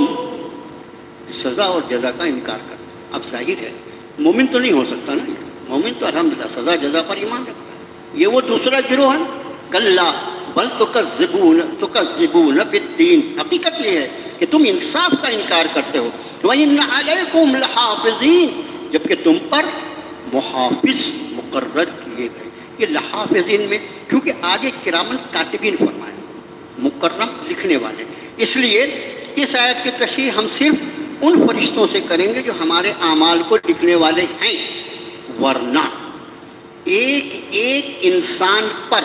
سزا اور جزا کا انکار کرتے۔ اب ظاہر ہے مومن تو نہیں ہو سکتا نا، مومن تو الحمدللہ سزا جزا پر ایمان رکھتا ہے، یہ وہ دوسرا گروہ ہے۔ کلا بل تکذبون بالدین، حقیقت یہ ہے کہ تم انصاف کا انکار کرتے ہو۔ وَإِنَّ عَلَيْكُمْ لَحَافِظِينَ، جبکہ تم پر محافظ مقرر کیے گئے۔ یہ لحافظین میں کیونکہ آگے کرامن کاتبین فرمایا، مکرم لکھنے والے، اس لیے اس آیت کی تشریح ہم صرف ان فرشتوں سے کریں گے جو ہمارے اعمال کو لکھنے والے ہیں، ورنہ ایک ایک انسان پر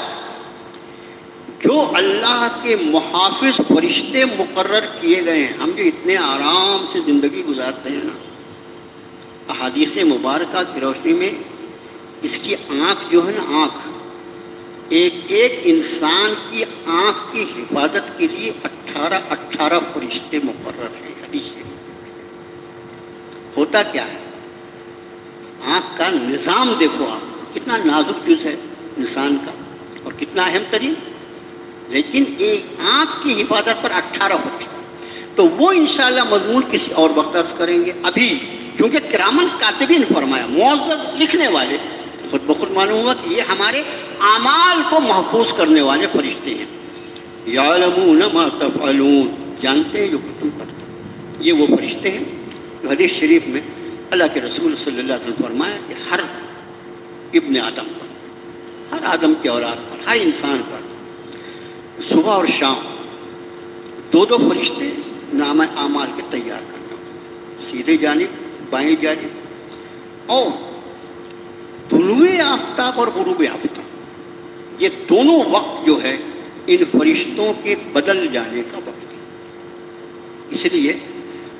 جو اللہ کے محافظ فرشتے مقرر کیے گئے ہیں، ہم جو اتنے آرام سے زندگی گزارتے ہیں نا، احادیث مبارکہ کی روشنی میں اس کی آنکھ جو ہے نا، آنکھ ایک ایک انسان کی آنکھ کی حفاظت کے لیے 18 فرشتے مقرر ہیں۔ حدیث شریف ہوتا کیا ہے؟ آنکھ کا نظام دیکھو آپ، کتنا نازک جز ہے انسان کا اور کتنا اہم ترین، لیکن ایک آنکھ کی حفاظت پر 18 فرشتے۔ تو وہ انشاءاللہ مضمون کسی اور وقت عرض کریں گے۔ ابھی کیونکہ کرامن کاتبین فرمایا، معزز لکھنے والے، خود بخود معلوم ہوا کہ یہ ہمارے اعمال کو محفوظ کرنے والے فرشتے ہیں۔ یعلمون ما تفعلون، جانتے ہیں جو کچھ تم کرتے ہیں۔ یہ وہ فرشتے ہیں جو حدیث شریف میں اللہ کے رسول صلی اللہ علیہ وسلم فرمایا کہ ہر ابن آدم پر، ہر آدم کی اولاد پر، ہر انسان پر صبح اور شام دو فرشتے نامہ اعمال کے تیار کرنا ہوتے، سیدھے جانب بائیں جانب، اور طلوع آفتاب اور غروب آفتاب، یہ دونوں وقت جو ہے ان فرشتوں کے بدل جانے کا وقت ہے۔ اس لیے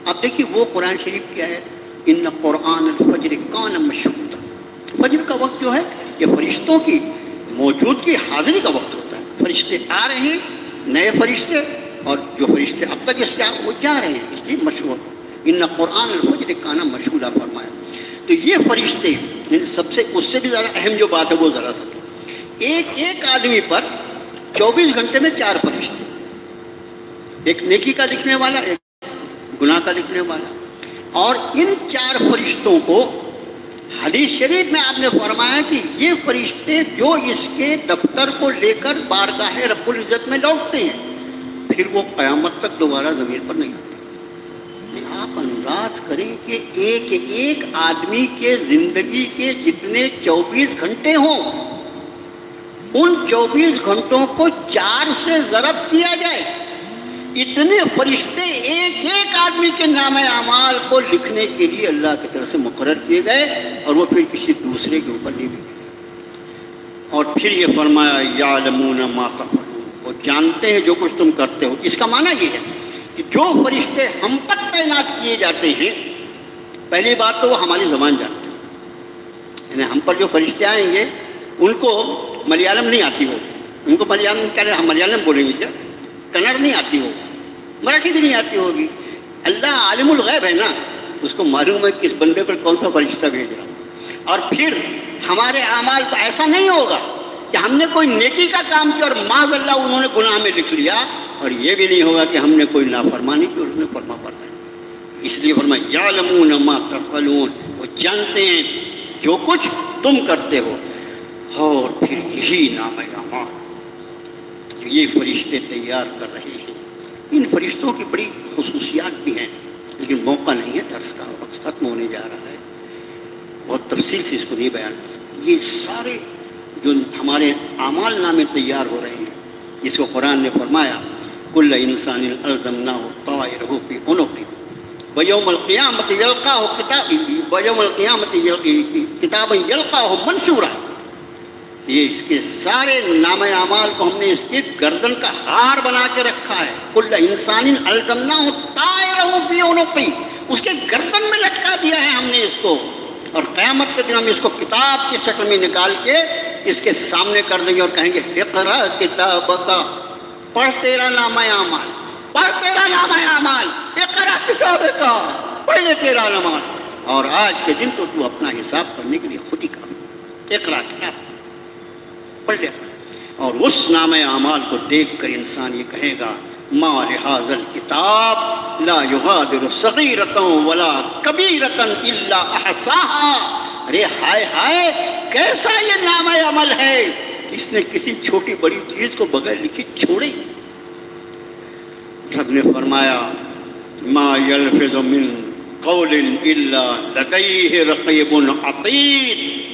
اب دیکھیے وہ قرآن شریف کیا ہے، ان قرآن الفجر کان مشہودا، فجر کا وقت جو ہے یہ فرشتوں کی موجودگی حاضری کا وقت ہوتا ہے۔ فرشتے آ رہے ہیں، نئے فرشتے، اور جو فرشتے اب تک اس کے وہ جا رہے ہیں، اس لیے مشہور، ان قرآن الفجر کان مشہودا فرمایا۔ تو یہ فرشتے سب سے اس سے بھی زیادہ اہم جو بات ہے وہ ذرا سمجھیں، ایک آدمی پر 24 گھنٹے میں 4 فرشتے، ایک نیکی کا لکھنے والا، ایک گناہ کا لکھنے والا، اور ان 4 فرشتوں کو حدیث شریف میں آپ نے فرمایا کہ یہ فرشتے جو اس کے دفتر کو لے کر بارگاہ رب العزت میں لوٹتے ہیں، پھر وہ قیامت تک دوبارہ زمین پر نہیں آتے۔ آپ انداز کریں کہ ایک ایک آدمی کے زندگی کے جتنے 24 گھنٹے ہوں، ان 24 گھنٹوں کو 4 سے ضرب کیا جائے، اتنے فرشتے ایک ایک آدمی کے نام اعمال کو لکھنے کے لیے اللہ کی طرف سے مقرر کیے گئے، اور وہ پھر کسی دوسرے کے اوپر نہیں بھیجے گئے۔ اور پھر یہ فرمایا یعلمون ما تفعلون، وہ جانتے ہیں جو کچھ تم کرتے ہو۔ اس کا معنی یہ ہے کہ جو فرشتے ہم پر تعینات کیے جاتے ہیں، پہلی بات تو وہ ہماری زبان جانتے ہیں، یعنی ہم پر جو فرشتے آئیں گے ان کو ملیالم نہیں آتی ہوگی، ان کو ملیالم کیا ہم ملیالم بولیں گے کیا، کنڑ نہیں آتی ہوگی، مراٹھی بھی نہیں آتی ہوگی. اللہ عالم الغیب ہے نا، اس کو معلوم ہے کس بندے پر کون سا فرشتہ بھیج رہا. اور پھر ہمارے اعمال تو ایسا نہیں ہوگا کہ ہم نے کوئی نیکی کا کام کیا اور معاذ اللہ انہوں نے گناہ میں لکھ لیا، اور یہ بھی نہیں ہوگا کہ ہم نے کوئی نافرمانی کی اور اس نے فرما برداری. اس لیے فرمایا یعلمون ما تفعلون، وہ جانتے ہیں جو کچھ تم کرتے ہو. اور پھر یہی نام اعمال جو یہ فرشتے تیار کر رہے ہیں. ان فرشتوں کی بڑی خصوصیات بھی ہیں، لیکن موقع نہیں ہے، درس کا وقت ختم ہونے جا رہا ہے، بہت تفصیل سے اس کو نہیں بیان کر سکتے. یہ سارے جو ہمارے اعمال نامے تیار ہو رہے ہیں، جس کو قرآن نے فرمایا کل انسان الزمناہ طائرہ فی عنقہ ویوم القیامت یلقاہ کتابا یلقاہ منشورا. یہ اس کے سارے نام اعمال کو ہم نے اس کی گردن کا ہار بنا کے رکھا ہے. کل انسان الزمناہ طائرہ فی عنقہ، اس کے گردن میں لٹکا دیا ہے ہم نے اس کو، اور قیامت کے دن ہم اس کو کتاب کی شکل میں نکال کے اس کے سامنے کر دیں گے اور کہیں گے اقرا کتابک، پڑھ تیرا نامہ اعمال، پڑھ تیرا نامہ اعمال، اقرا کتابک، پڑھ لے تیرا اعمال. اور آج کے دن تو تو اپنا حساب کرنے کے لیے خود ہی کام، اقرا کتاب پڑھ لے. اور اس نامہ اعمال کو دیکھ کر انسان یہ کہے گا ما لہذا الکتاب لا یغادر صغیرۃ ولا کبیرۃ الا احصاها. ارے ہائے ہائے، کیسا یہ نامہ عمل ہے، اس نے کسی چھوٹی بڑی چیز کو بغیر لکھی چھوڑی. رب نے فرمایا ما یلفظ من قول الا لدیہ رقیب عتید.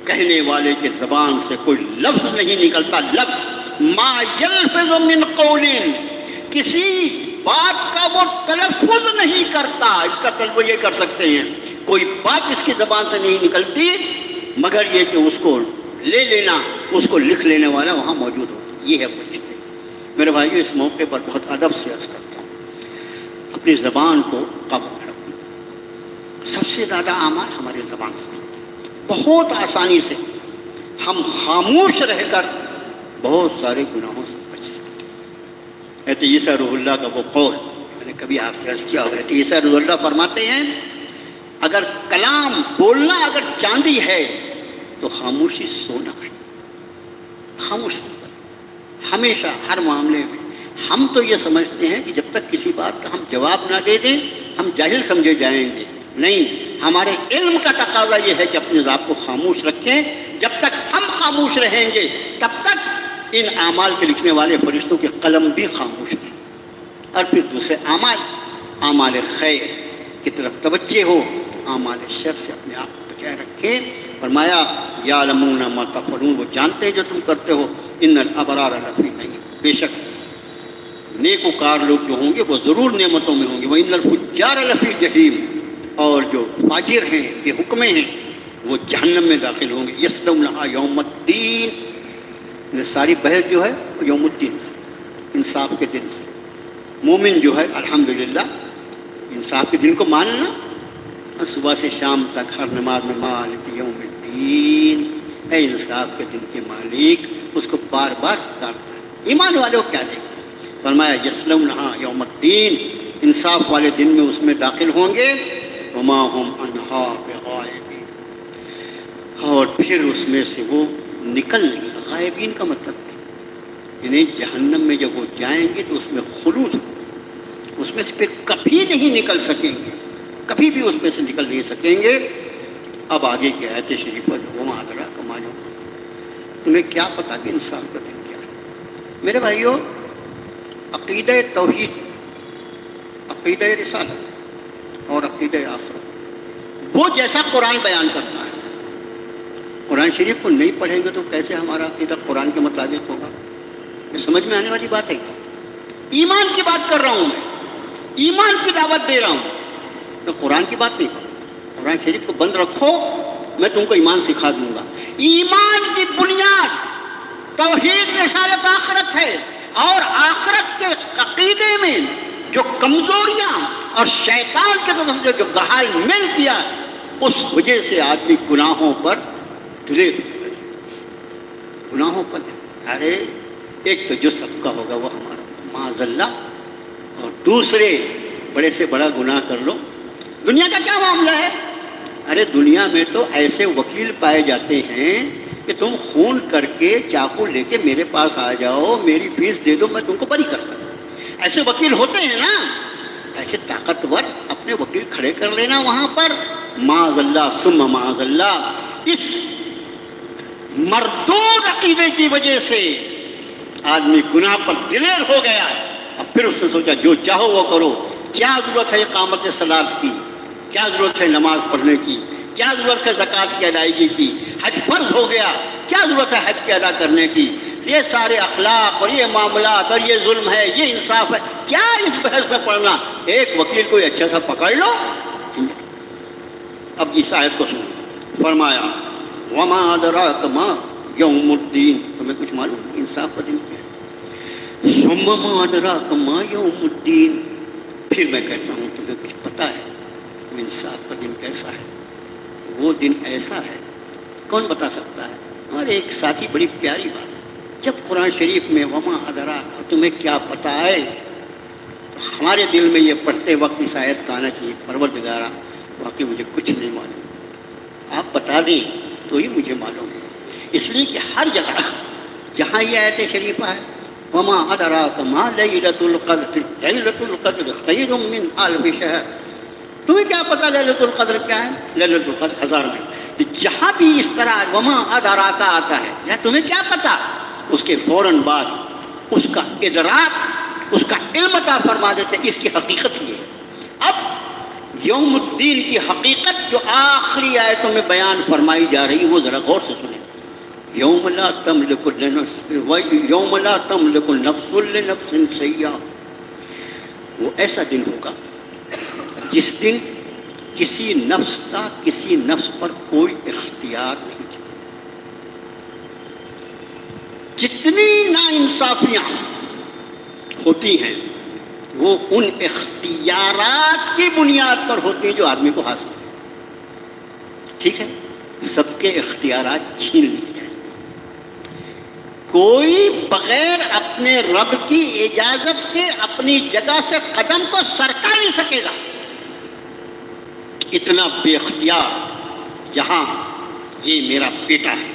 کہنے والے کے زبان سے کوئی لفظ نہیں نکلتا، لفظ ما یلفظ من قول، کسی بات کا وہ تلفظ نہیں کرتا. اس کا تلفظ یہ کر سکتے ہیں، کوئی بات اس کی زبان سے نہیں نکلتی مگر یہ کہ اس کو لے لینا، اس کو لکھ لینے والا وہاں موجود ہوتا. یہ ہے فرشتے. میرے بھائیو، اس موقع پر بہت ادب سے عرض کرتا ہوں، اپنی زبان کو قابو میں رکھیں. سب سے زیادہ اعمال ہمارے زبان سے ہوتے ہیں. بہت آسانی سے ہم خاموش رہ کر بہت سارے گناہوں سے بچ سکتے ہیں. حضرت عیسیٰ روح اللہ کا وہ قول میں نے کبھی آپ سے عرض کیا ہوگا. حضرت عیسیٰ روح اللہ فرماتے ہیں اگر کلام بولنا اگر چاندی ہے تو خاموشی سونا ہے. خاموش ہمیشہ ہر معاملے میں. ہم تو یہ سمجھتے ہیں کہ جب تک کسی بات کا ہم جواب نہ دے دیں ہم جاہل سمجھے جائیں گے. نہیں، ہمارے علم کا تقاضا یہ ہے کہ اپنے ذات کو خاموش رکھیں. جب تک ہم خاموش رہیں گے تب تک ان اعمال کے لکھنے والے فرشتوں کے قلم بھی خاموش رہیں. اور پھر دوسرے اعمال خیر کی طرف توجہ ہو، اعمال شر سے اپنے آپ کو بچائے رکھیں. فرمایا یعلمون ما تفعلون، وہ جانتے ہیں جو تم کرتے ہو. ان الابرار لفی نعیم، بے شک نیکوکار لوگ جو ہوں گے وہ ضرور نعمتوں میں ہوں گے. وان الفجار لفی جحیم، اور جو فاجر ہیں، بے حکمے ہیں، وہ جہنم میں داخل ہوں گے. یصلونہا یوم الدین، یہ ساری بحث جو ہے یوم الدین سے، انصاف کے دن سے. مومن جو ہے الحمدللہ انصاف کے دن کو ماننا، صبح سے شام تک ہر نماز میں مالک یوم الدین، اے انصاف کے دن کے مالک، اس کو بار بار پکارتا ہے. ایمان والوں کیا دیکھتے ہیں؟ فرمایا یصلونہا یوم الدین، انصاف والے دن میں اس میں داخل ہوں گے. وما ہم عنہا بغائبین، اور پھر اس میں سے وہ نکل نہیں. غائبین کا مطلب یعنی جہنم میں جب وہ جائیں گے تو اس میں خلود ہوگا، اس میں سے پھر کبھی نہیں نکل سکیں گے، کبھی بھی اس میں سے نکل نہیں سکیں گے. اب آگے کی آیت شریفہ جو وما ادراک ما یوم الدین، تمہیں کیا پتا کہ انصاف کا دن کیا ہے؟ میرے بھائیو، عقیدہ توحید، عقیدہ رسالت اور عقیدہ آخرت وہ جیسا قرآن بیان کرتا ہے. قرآن شریف کو نہیں پڑھیں گے تو کیسے ہمارا عقیدہ قرآن کے مطابق ہوگا؟ یہ سمجھ میں آنے والی بات ہے. ایمان کی بات کر رہا ہوں، میں ایمان کی دعوت دے رہا ہوں، میں قرآن کی بات نہیں کروں. قرآن شریف کو بند رکھو، میں تم کو ایمان سکھا دوں گا. ایمان کی بنیاد توحید رسالت آخرت ہے، اور آخرت کے عقیدے میں جو کمزوریاں اور شیطان کے طرف سے جو گہال مل کیا اس وجہ سے آدمی گناہوں پر دلیر گناہوں پر ارے ایک تو جو سب کا ہوگا وہ ہمارا معاذ اللہ، اور دوسرے بڑے سے بڑا گناہ کر لو۔ دنیا کا کیا معاملہ ہے؟ ارے دنیا میں تو ایسے وکیل پائے جاتے ہیں کہ تم خون کر کے چاقو لے کے میرے پاس آ جاؤ، میری فیس دے دو، میں تم کو بری کر دوں۔ ایسے وکیل ہوتے ہیں نا، ایسے طاقتور اپنے وکیل کھڑے کر لینا وہاں پر۔ معاذ اللہ ثم معاذ اللہ، اس مردود عقیدے کی وجہ سے آدمی گناہ پر دلیر ہو گیا۔ اب پھر اس نے سوچا جو چاہو وہ کرو، کیا ضرورت ہے اقامت صلاۃ کی، کیا ضرورت ہے نماز پڑھنے کی، کیا ضرورت ہے زکوٰۃ کی ادائیگی کی، حج فرض ہو گیا، کیا ضرورت ہے حج کی ادا کرنے کی، یہ سارے اخلاق اور یہ معاملات اور یہ ظلم ہے، یہ انصاف ہے، کیا اس بحث میں پڑھنا، ایک وکیل کوئی اچھا سا پکڑ لو۔ اب اس آیت کو سنو، فرمایا وما ادراک ما یوم الدین، تمہیں کچھ معلوم انصاف کا دن کیا ہے؟ ثم ما ادراک ما یوم الدین، پھر میں کہتا ہوں تمہیں کچھ پتہ ہے انصاف کا دن کیسا ہے؟ وہ دن ایسا ہے کون بتا سکتا ہے؟ اور ایک ساتھی بڑی پیاری بات، جب قرآن شریف میں وما ادراک تمہیں کیا پتہ ہے، تو ہمارے دل میں یہ پڑھتے وقت اس آیت کا آنا چاہیے پروردگارا واقعی مجھے کچھ نہیں معلوم، آپ بتا دیں تو ہی مجھے معلوم ہے۔ اس لیے کہ ہر جگہ جہاں یہ آیت شریفہ ہے وما ادراک ما لیلۃ القدر، لیلۃ القدر خیر من الف شہر، تمہیں کیا پتہ لیلۃ القدر کیا ہے؟ لیلۃ القدر 1000 میں۔ جہاں بھی اس طرح وما ادراک آتا ہے یا تمہیں کیا پتہ، اس کے فوراً بعد اس کا ادراک، اس کا علم عطا فرما دیتے، اس کی حقیقت یہ ہے۔ اب یوم الدین کی حقیقت جو آخری آیتوں میں بیان فرمائی جا رہی وہ ذرا غور سے سنیں۔ یوم لا تملک نفس لنفس شیئا، وہ ایسا دن ہوگا جس دن کسی نفس کا کسی نفس پر کوئی اختیار نہیں ہے۔ جتنی ناانصافیاں ہوتی ہیں وہ ان اختیارات کی بنیاد پر ہوتی ہیں جو آدمی کو حاصل ہے، ٹھیک ہے؟ سب کے اختیارات چھین لیے جائیں، کوئی بغیر اپنے رب کی اجازت کے اپنی جگہ سے قدم کو سرکا نہیں سکے گا۔ اتنا بے اختیار یہاں یہ میرا بیٹا ہے،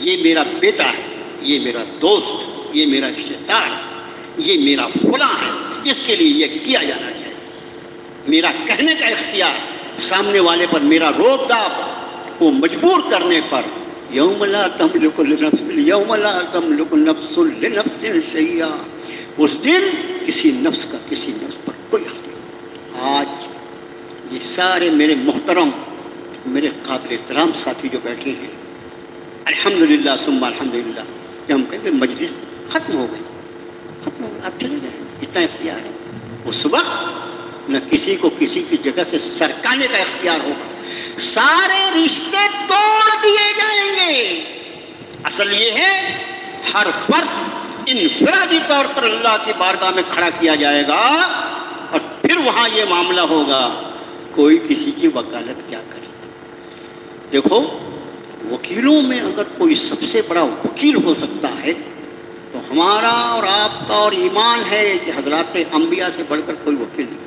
یہ میرا بیٹا ہے، یہ میرا دوست ہے، یہ میرا رشتہ دار ہے، یہ میرا فلاں ہے، اس کے لیے یہ کیا جانا چاہیے، میرا کہنے کا اختیار، سامنے والے پر میرا روب داب، وہ مجبور کرنے پر یوم لا تملک نفس لنفس شیئا، اس دن کسی نفس کا کسی نفس پر کوئی اختیار۔ آج یہ سارے میرے محترم، میرے قابل احترام ساتھی جو بیٹھے ہیں، الحمدللہ ثم الحمدللہ، کہ ہم کہیں کہ مجلس ختم ہو گئی، آپ چلے جائیں، اتنا اختیار ہے۔ اس وقت نہ کسی کو کسی کی جگہ سے سرکانے کا اختیار ہوگا، سارے رشتے توڑ دیے جائیں گے۔ اصل یہ ہے ہر فرد انفرادی طور پر اللہ کی بارگاہ میں کھڑا کیا جائے گا، اور پھر وہاں یہ معاملہ ہوگا کوئی کسی کی وکالت کیا کرے گا۔ دیکھو وکیلوں میں اگر کوئی سب سے بڑا وکیل ہو سکتا ہے تو ہمارا اور آپ کا اور ایمان ہے کہ حضرات انبیاء سے بڑھ کر کوئی وکیل نہیں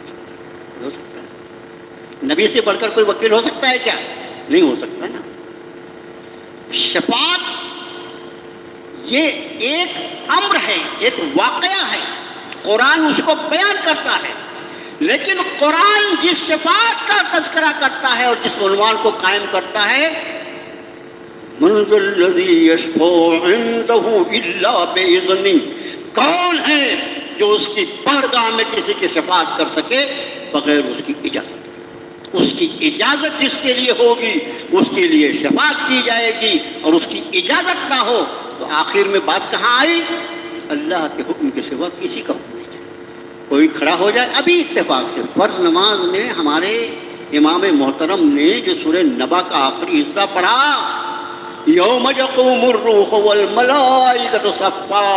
ہو سکتا ہے۔ نبی سے بڑھ کر کوئی وکیل ہو سکتا ہے کیا؟ نہیں ہو سکتا نا۔ شفاعت یہ ایک امر ہے، ایک واقعہ ہے، قرآن اس کو بیان کرتا ہے، لیکن قرآن جس شفاعت کا تذکرہ کرتا ہے اور جس عنوان کو قائم کرتا ہے، من ذا الذی یشفع عندہ الا باذنہ، کون ہے جو اس کی بارگاہ میں کسی کی شفاعت کر سکے بغیر اس کی اجازت کے؟ اس کی اجازت جس کے لیے ہوگی اس کے لیے شفاعت کی جائے گی، اور اس کی اجازت نہ ہو تو آخر میں بات کہاں آئی؟ اللہ کے حکم کے سوا کسی کا حکم نہیں ہے۔ کوئی کھڑا ہو جائے، ابھی اتفاق سے فرض نماز میں ہمارے امام محترم نے جو سورہ نبا کا آخری حصہ پڑھا، یوم یقوم الروح والملائکۃ صفا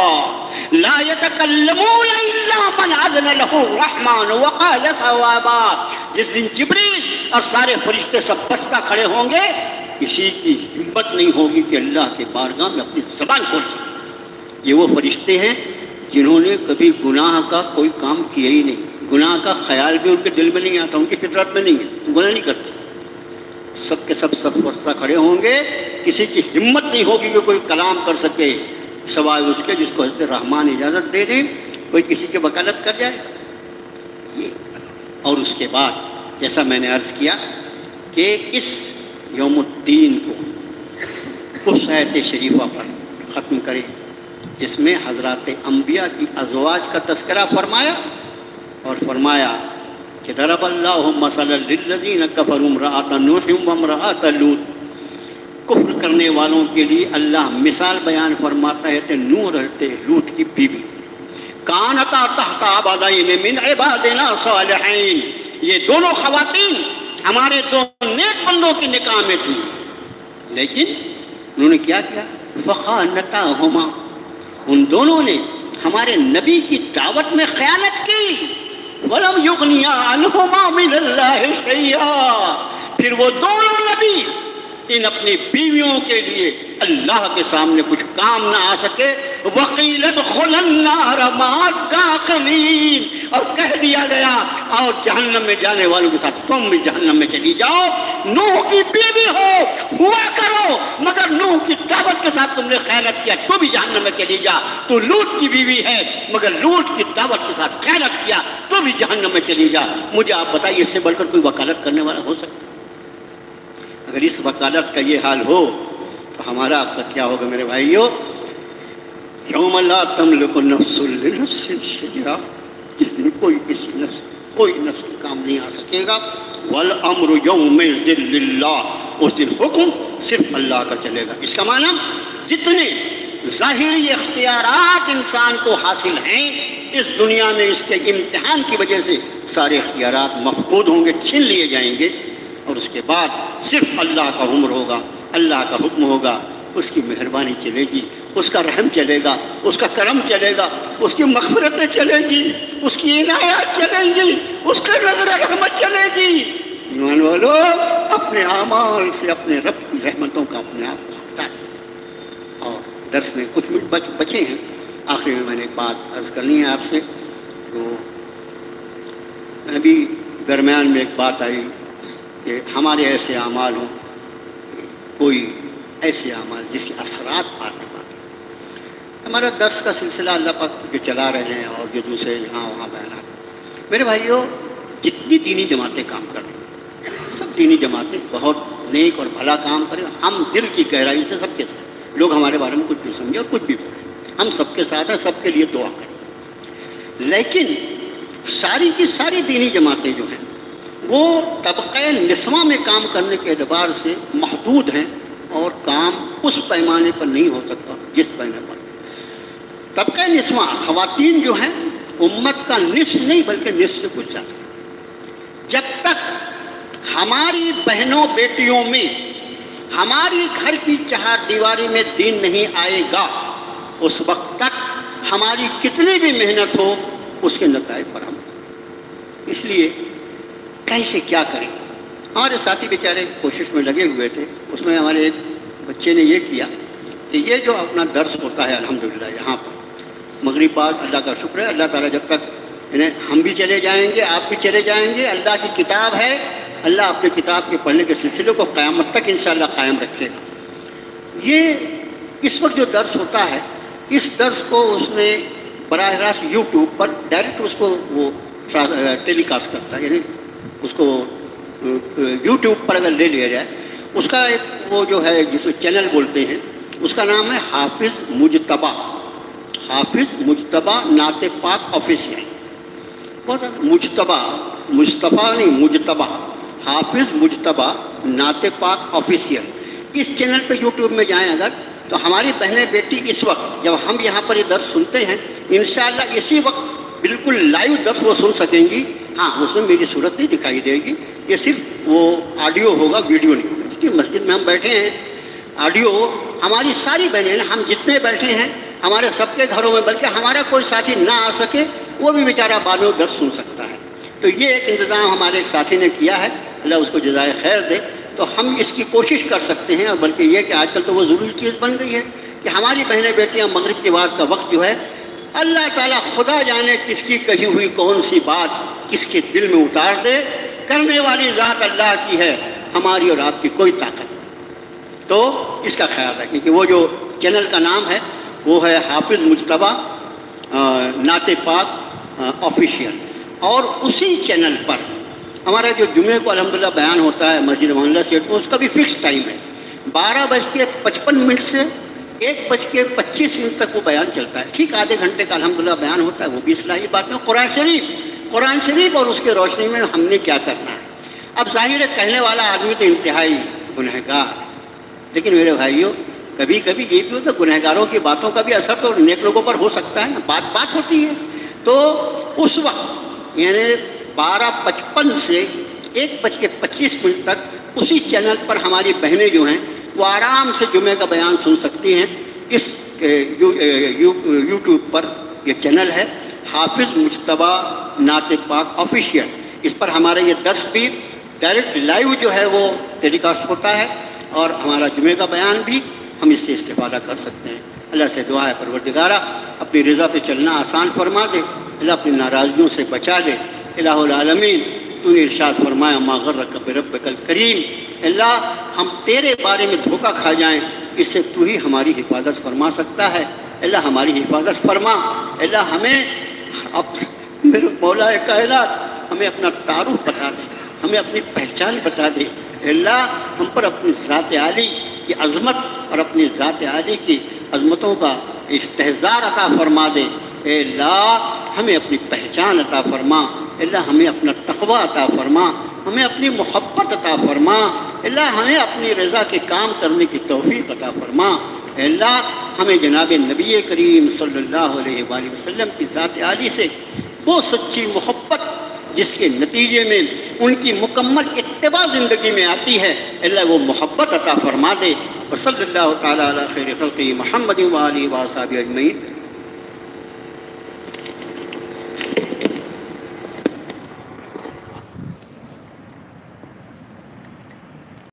لا یتکلمون الا من اذن له الرحمن وقال صوابا، جس دن جبریل اور سارے فرشتے سب بستہ کھڑے ہوں گے، کسی کی ہمت نہیں ہوگی کہ اللہ کے بارگاہ میں اپنی زبان کھول سکے۔ یہ وہ فرشتے ہیں جنہوں نے کبھی گناہ کا کوئی کام کیا ہی نہیں، گناہ کا خیال بھی ان کے دل میں نہیں آتا، ان کی فطرت میں نہیں ہے، گناہ نہیں کرتے۔ سب کے سب بستہ کھڑے ہوں گے، کسی کی ہمت نہیں ہوگی کہ کوئی کلام کر سکے سوائے اس کے جس کو حضرت رحمان اجازت دے دیں، کوئی کسی کی وکالت کر جائے یہ۔ اور اس کے بعد جیسا میں نے عرض کیا کہ اس یوم الدین کو اس آیت شریفہ پر ختم کریں جس میں حضرات انبیاء کی ازواج کا تذکرہ فرمایا، اور فرمایا کہ ضرب اللہ مثلا للذین کفروا امرأۃ نوح وامرأۃ لوط، کفر کرنے والوں کے لیے اللہ مثال بیان فرماتا ہے کہ نوح رہتے لوط کی بیوی، کانتا تحت عبدین من عبادنا صالحین، یہ دونوں خواتین ہمارے دو نیک بندوں کی نکاح میں تھی، لیکن انہوں نے کیا کیا؟ فخانتاہما، ان دونوں نے ہمارے نبی کی دعوت میں خیانت کی، وَلَمْ يُغْنِيَا عَنْهُمَا مِنَ اللَّهِ شَيْئًا، پھر وہ دونوں نبی ان اپنی بیویوں کے لیے اللہ کے سامنے کچھ کام نہ آ سکے۔ وَقِيلَ ادْخُلَا النَّارَ مَعَ الدَّاخِلِينَ، اور کہہ دیا گیا اور جہنم میں جانے والوں کے ساتھ تم بھی جہنم میں چلی جاؤ، نوح کی بیوی ہوا کرو، مگر نوح کی دعوت کے ساتھ تم نے خیانت کیا تو بھی جہنم میں چلی جا، تو لوط کی بیوی ہے مگر لوط کی دعوت کے ساتھ خیانت کیا تو بھی جہنم میں چلی جا۔ مجھے آپ بتائیے اس سے بڑھ کر کوئی وکالت کرنے والا ہو سکتا ہے؟ اگر اس وکالت کا یہ حال ہو تو ہمارا آپ کا کیا ہوگا میرے بھائیو؟ یوم لا تملک نفس لنفس شیئا، جس دن کوئی نفس کی کام نہیں آ سکے گا۔ والامر یومئذ للہ، اس دن حکم صرف اللہ کا چلے گا۔ اس کا معنی جتنے ظاہری اختیارات انسان کو حاصل ہیں اس دنیا میں اس کے امتحان کی وجہ سے سارے اختیارات مفقود ہوں گے، چھین لیے جائیں گے، اور اس کے بعد صرف اللہ کا عمر ہوگا، اللہ کا حکم ہوگا، اس کی مہربانی چلے گی، اس کا رحم چلے گا، اس کا کرم چلے گا، اس کی مغفرتیں چلے گی، اس کی عنایات چلیں گی، اس کی نظر رحمت چلے گی۔ ایمان والو، اپنے اعمال سے اپنے رب کی رحمتوں کا اپنے آپ کو ہٹا۔ اور درس میں کچھ منٹ بچے ہیں، آخری میں نے ایک بات عرض کرنی ہے آپ سے۔ تو ابھی درمیان میں ایک بات آئی کہ ہمارے ایسے اعمال ہوں، کوئی ایسے اعمال جس کے اثرات پاک میں پاتے ہیں۔ ہمارا درس کا سلسلہ اللہ پاک جو چلا رہے ہیں اور جو دوسرے یہاں وہاں بیانات، میرے بھائیوں جتنی دینی جماعتیں کام کر رہی ہیں، سب دینی جماعتیں بہت نیک اور بھلا کام کریں، ہم دل کی گہرائی سے سب کے ساتھ، لوگ ہمارے بارے میں کچھ بھی سمجھے اور کچھ بھی بولیں، ہم سب کے ساتھ ہیں، سب کے لیے دعا کریں۔ لیکن ساری کی ساری دینی جماعتیں جو ہیں وہ طبقہ نسواں میں کام کرنے کے اعتبار سے محدود ہیں، اور کام اس پیمانے پر نہیں ہو سکتا جس پیمانے پر طبقہ نسواں خواتین جو ہیں امت کا نصف نہیں بلکہ نصف سے کچھ زیادہ ہے۔ جب تک ہماری بہنوں بیٹیوں میں ہماری گھر کی چہار دیواری میں دین نہیں آئے گا، اس وقت تک ہماری کتنی بھی محنت ہو اس کے نتائج پر ہم، اس لیے کیسے کیا کریں۔ ہمارے ساتھی بیچارے کوشش میں لگے ہوئے تھے، اس میں ہمارے ایک بچے نے یہ کیا کہ یہ جو اپنا درس ہوتا ہے الحمدللہ یہاں پر مغرب بعد، اللہ کا شکر ہے، اللہ تعالیٰ جب تک ہم بھی چلے جائیں گے آپ بھی چلے جائیں گے، اللہ کی کتاب ہے، اللہ اپنے کتاب کے پڑھنے کے سلسلے کو قیامت تک انشاءاللہ قائم رکھے گا۔ یہ اس وقت جو درس ہوتا ہے، اس درس کو اس نے براہ راست یوٹیوب پر ڈائریکٹ اس کو وہ ٹیلی کاسٹ کرتا ہے، یعنی اس کو یوٹیوب پر اگر لے لیا جائے، اس کا ایک وہ جو ہے جس میں چینل بولتے ہیں، اس کا نام ہے حافظ مجتبیٰ نعت پاک آفیشیل، بہت مصطفیٰ نہیں مجتبیٰ، حافظ مجتبیٰ نعت پاک آفیشیل۔ اس چینل پہ یوٹیوب میں جائیں اگر، تو ہماری بہنیں بیٹی اس وقت جب ہم یہاں پر یہ درس سنتے ہیں انشاءاللہ اسی وقت بالکل لائیو درس وہ سن سکیں گی۔ ہاں اس میں میری صورت نہیں دکھائی دے گی، یہ صرف وہ آڈیو ہوگا، ویڈیو نہیں ہوگا، کیونکہ مسجد میں ہم بیٹھے ہیں، آڈیو ہماری ساری بہنیں ہم جتنے بیٹھے ہیں ہمارے سب کے گھروں میں، بلکہ ہمارا کوئی ساتھی نہ آ سکے وہ بھی بیچارہ بعد میں درس سن سکتا ہے۔ تو یہ ایک انتظام ہمارے ایک ساتھی نے کیا ہے، اللہ اس کو جزائے خیر دے. تو ہم اس کی کوشش کر سکتے ہیں، اور بلکہ یہ کہ آج کل تو وہ ضروری چیز بن گئی ہے کہ ہماری بہنیں بیٹیاں مغرب کے بعد کا وقت جو ہے، اللہ تعالیٰ خدا جانے کس کی کہی ہوئی کون سی بات کس کے دل میں اتار دے. کرنے والی ذات اللہ کی ہے، ہماری اور آپ کی کوئی طاقت نہیں. تو اس کا خیال رکھیں کہ وہ جو چینل کا نام ہے وہ ہے حافظ مجتبیٰ نعت پاک آفیشیل. اور اسی چینل پر ہمارا جو جمعے کو الحمدللہ بیان ہوتا ہے مسجد محلہ سیٹ میں، اس کا بھی فکس ٹائم ہے. 12:55 سے 1:25 تک وہ بیان چلتا ہے. ٹھیک آدھے گھنٹے کا الحمدللہ بیان ہوتا ہے، وہ بھی اصلاحی بات ہے. قرآن شریف اور اس کے روشنی میں ہم نے کیا کرنا ہے. اب ظاہر ہے کہنے والا آدمی تو انتہائی گنہگار، لیکن میرے بھائیوں کبھی کبھی یہ بھی ہوتا ہے گنہگاروں کی باتوں کا بھی اثر تو نیک لوگوں پر ہو سکتا ہے نا. بات ہوتی ہے. تو اس وقت یعنی 12:55 سے 1:25 تک اسی چینل پر ہماری بہنیں جو ہیں وہ آرام سے جمعے کا بیان سن سکتی ہیں. اس یوٹیوب پر یہ چینل ہے حافظ مجتبیٰ نعت پاک آفیشیل. اس پر ہمارا یہ درس بھی ڈائریکٹ لائیو جو ہے وہ ٹیلی کاسٹ ہوتا ہے، اور ہمارا جمعے کا بیان بھی ہم اس سے استفادہ کر سکتے ہیں. اللہ سے دعا ہے پروردگارہ اپنی رضا پہ چلنا آسان فرما دے، اللہ اپنی ناراضگیوں سے بچا لے. الہ العالمین تو نے ارشاد فرمایا ما غرک بربک الکریم، اللہ ہم تیرے بارے میں دھوکہ کھا جائیں اس سے تو ہی ہماری حفاظت فرما سکتا ہے. اللہ ہماری حفاظت فرما. اللہ ہمیں میرے مولا کائنات ہمیں اپنا تعارف بتا دے، ہمیں اپنی پہچان بتا دے. اللہ ہم پر اپنی ذات عالی کی عظمت اور اپنی ذات عالی کی عظمتوں کا استحضار عطا فرما دے. اے اللہ ہمیں اپنی پہچان عطا فرما. اللہ ہمیں اپنا تقوی عطا فرما، ہمیں اپنی محبت عطا فرما. اللہ ہمیں اپنی رضا کے کام کرنے کی توفیق عطا فرما. اے اللہ ہمیں جناب نبی کریم صلی اللہ علیہ وآلہ وسلم کی ذات عالی سے وہ سچی محبت جس کے نتیجے میں ان کی مکمل اتباع زندگی میں آتی ہے، اللہ وہ محبت عطا فرما دے. وصلی اللہ تعالیٰ علی خیر خلقہ محمد وآلہ وصحبہ اجمعین.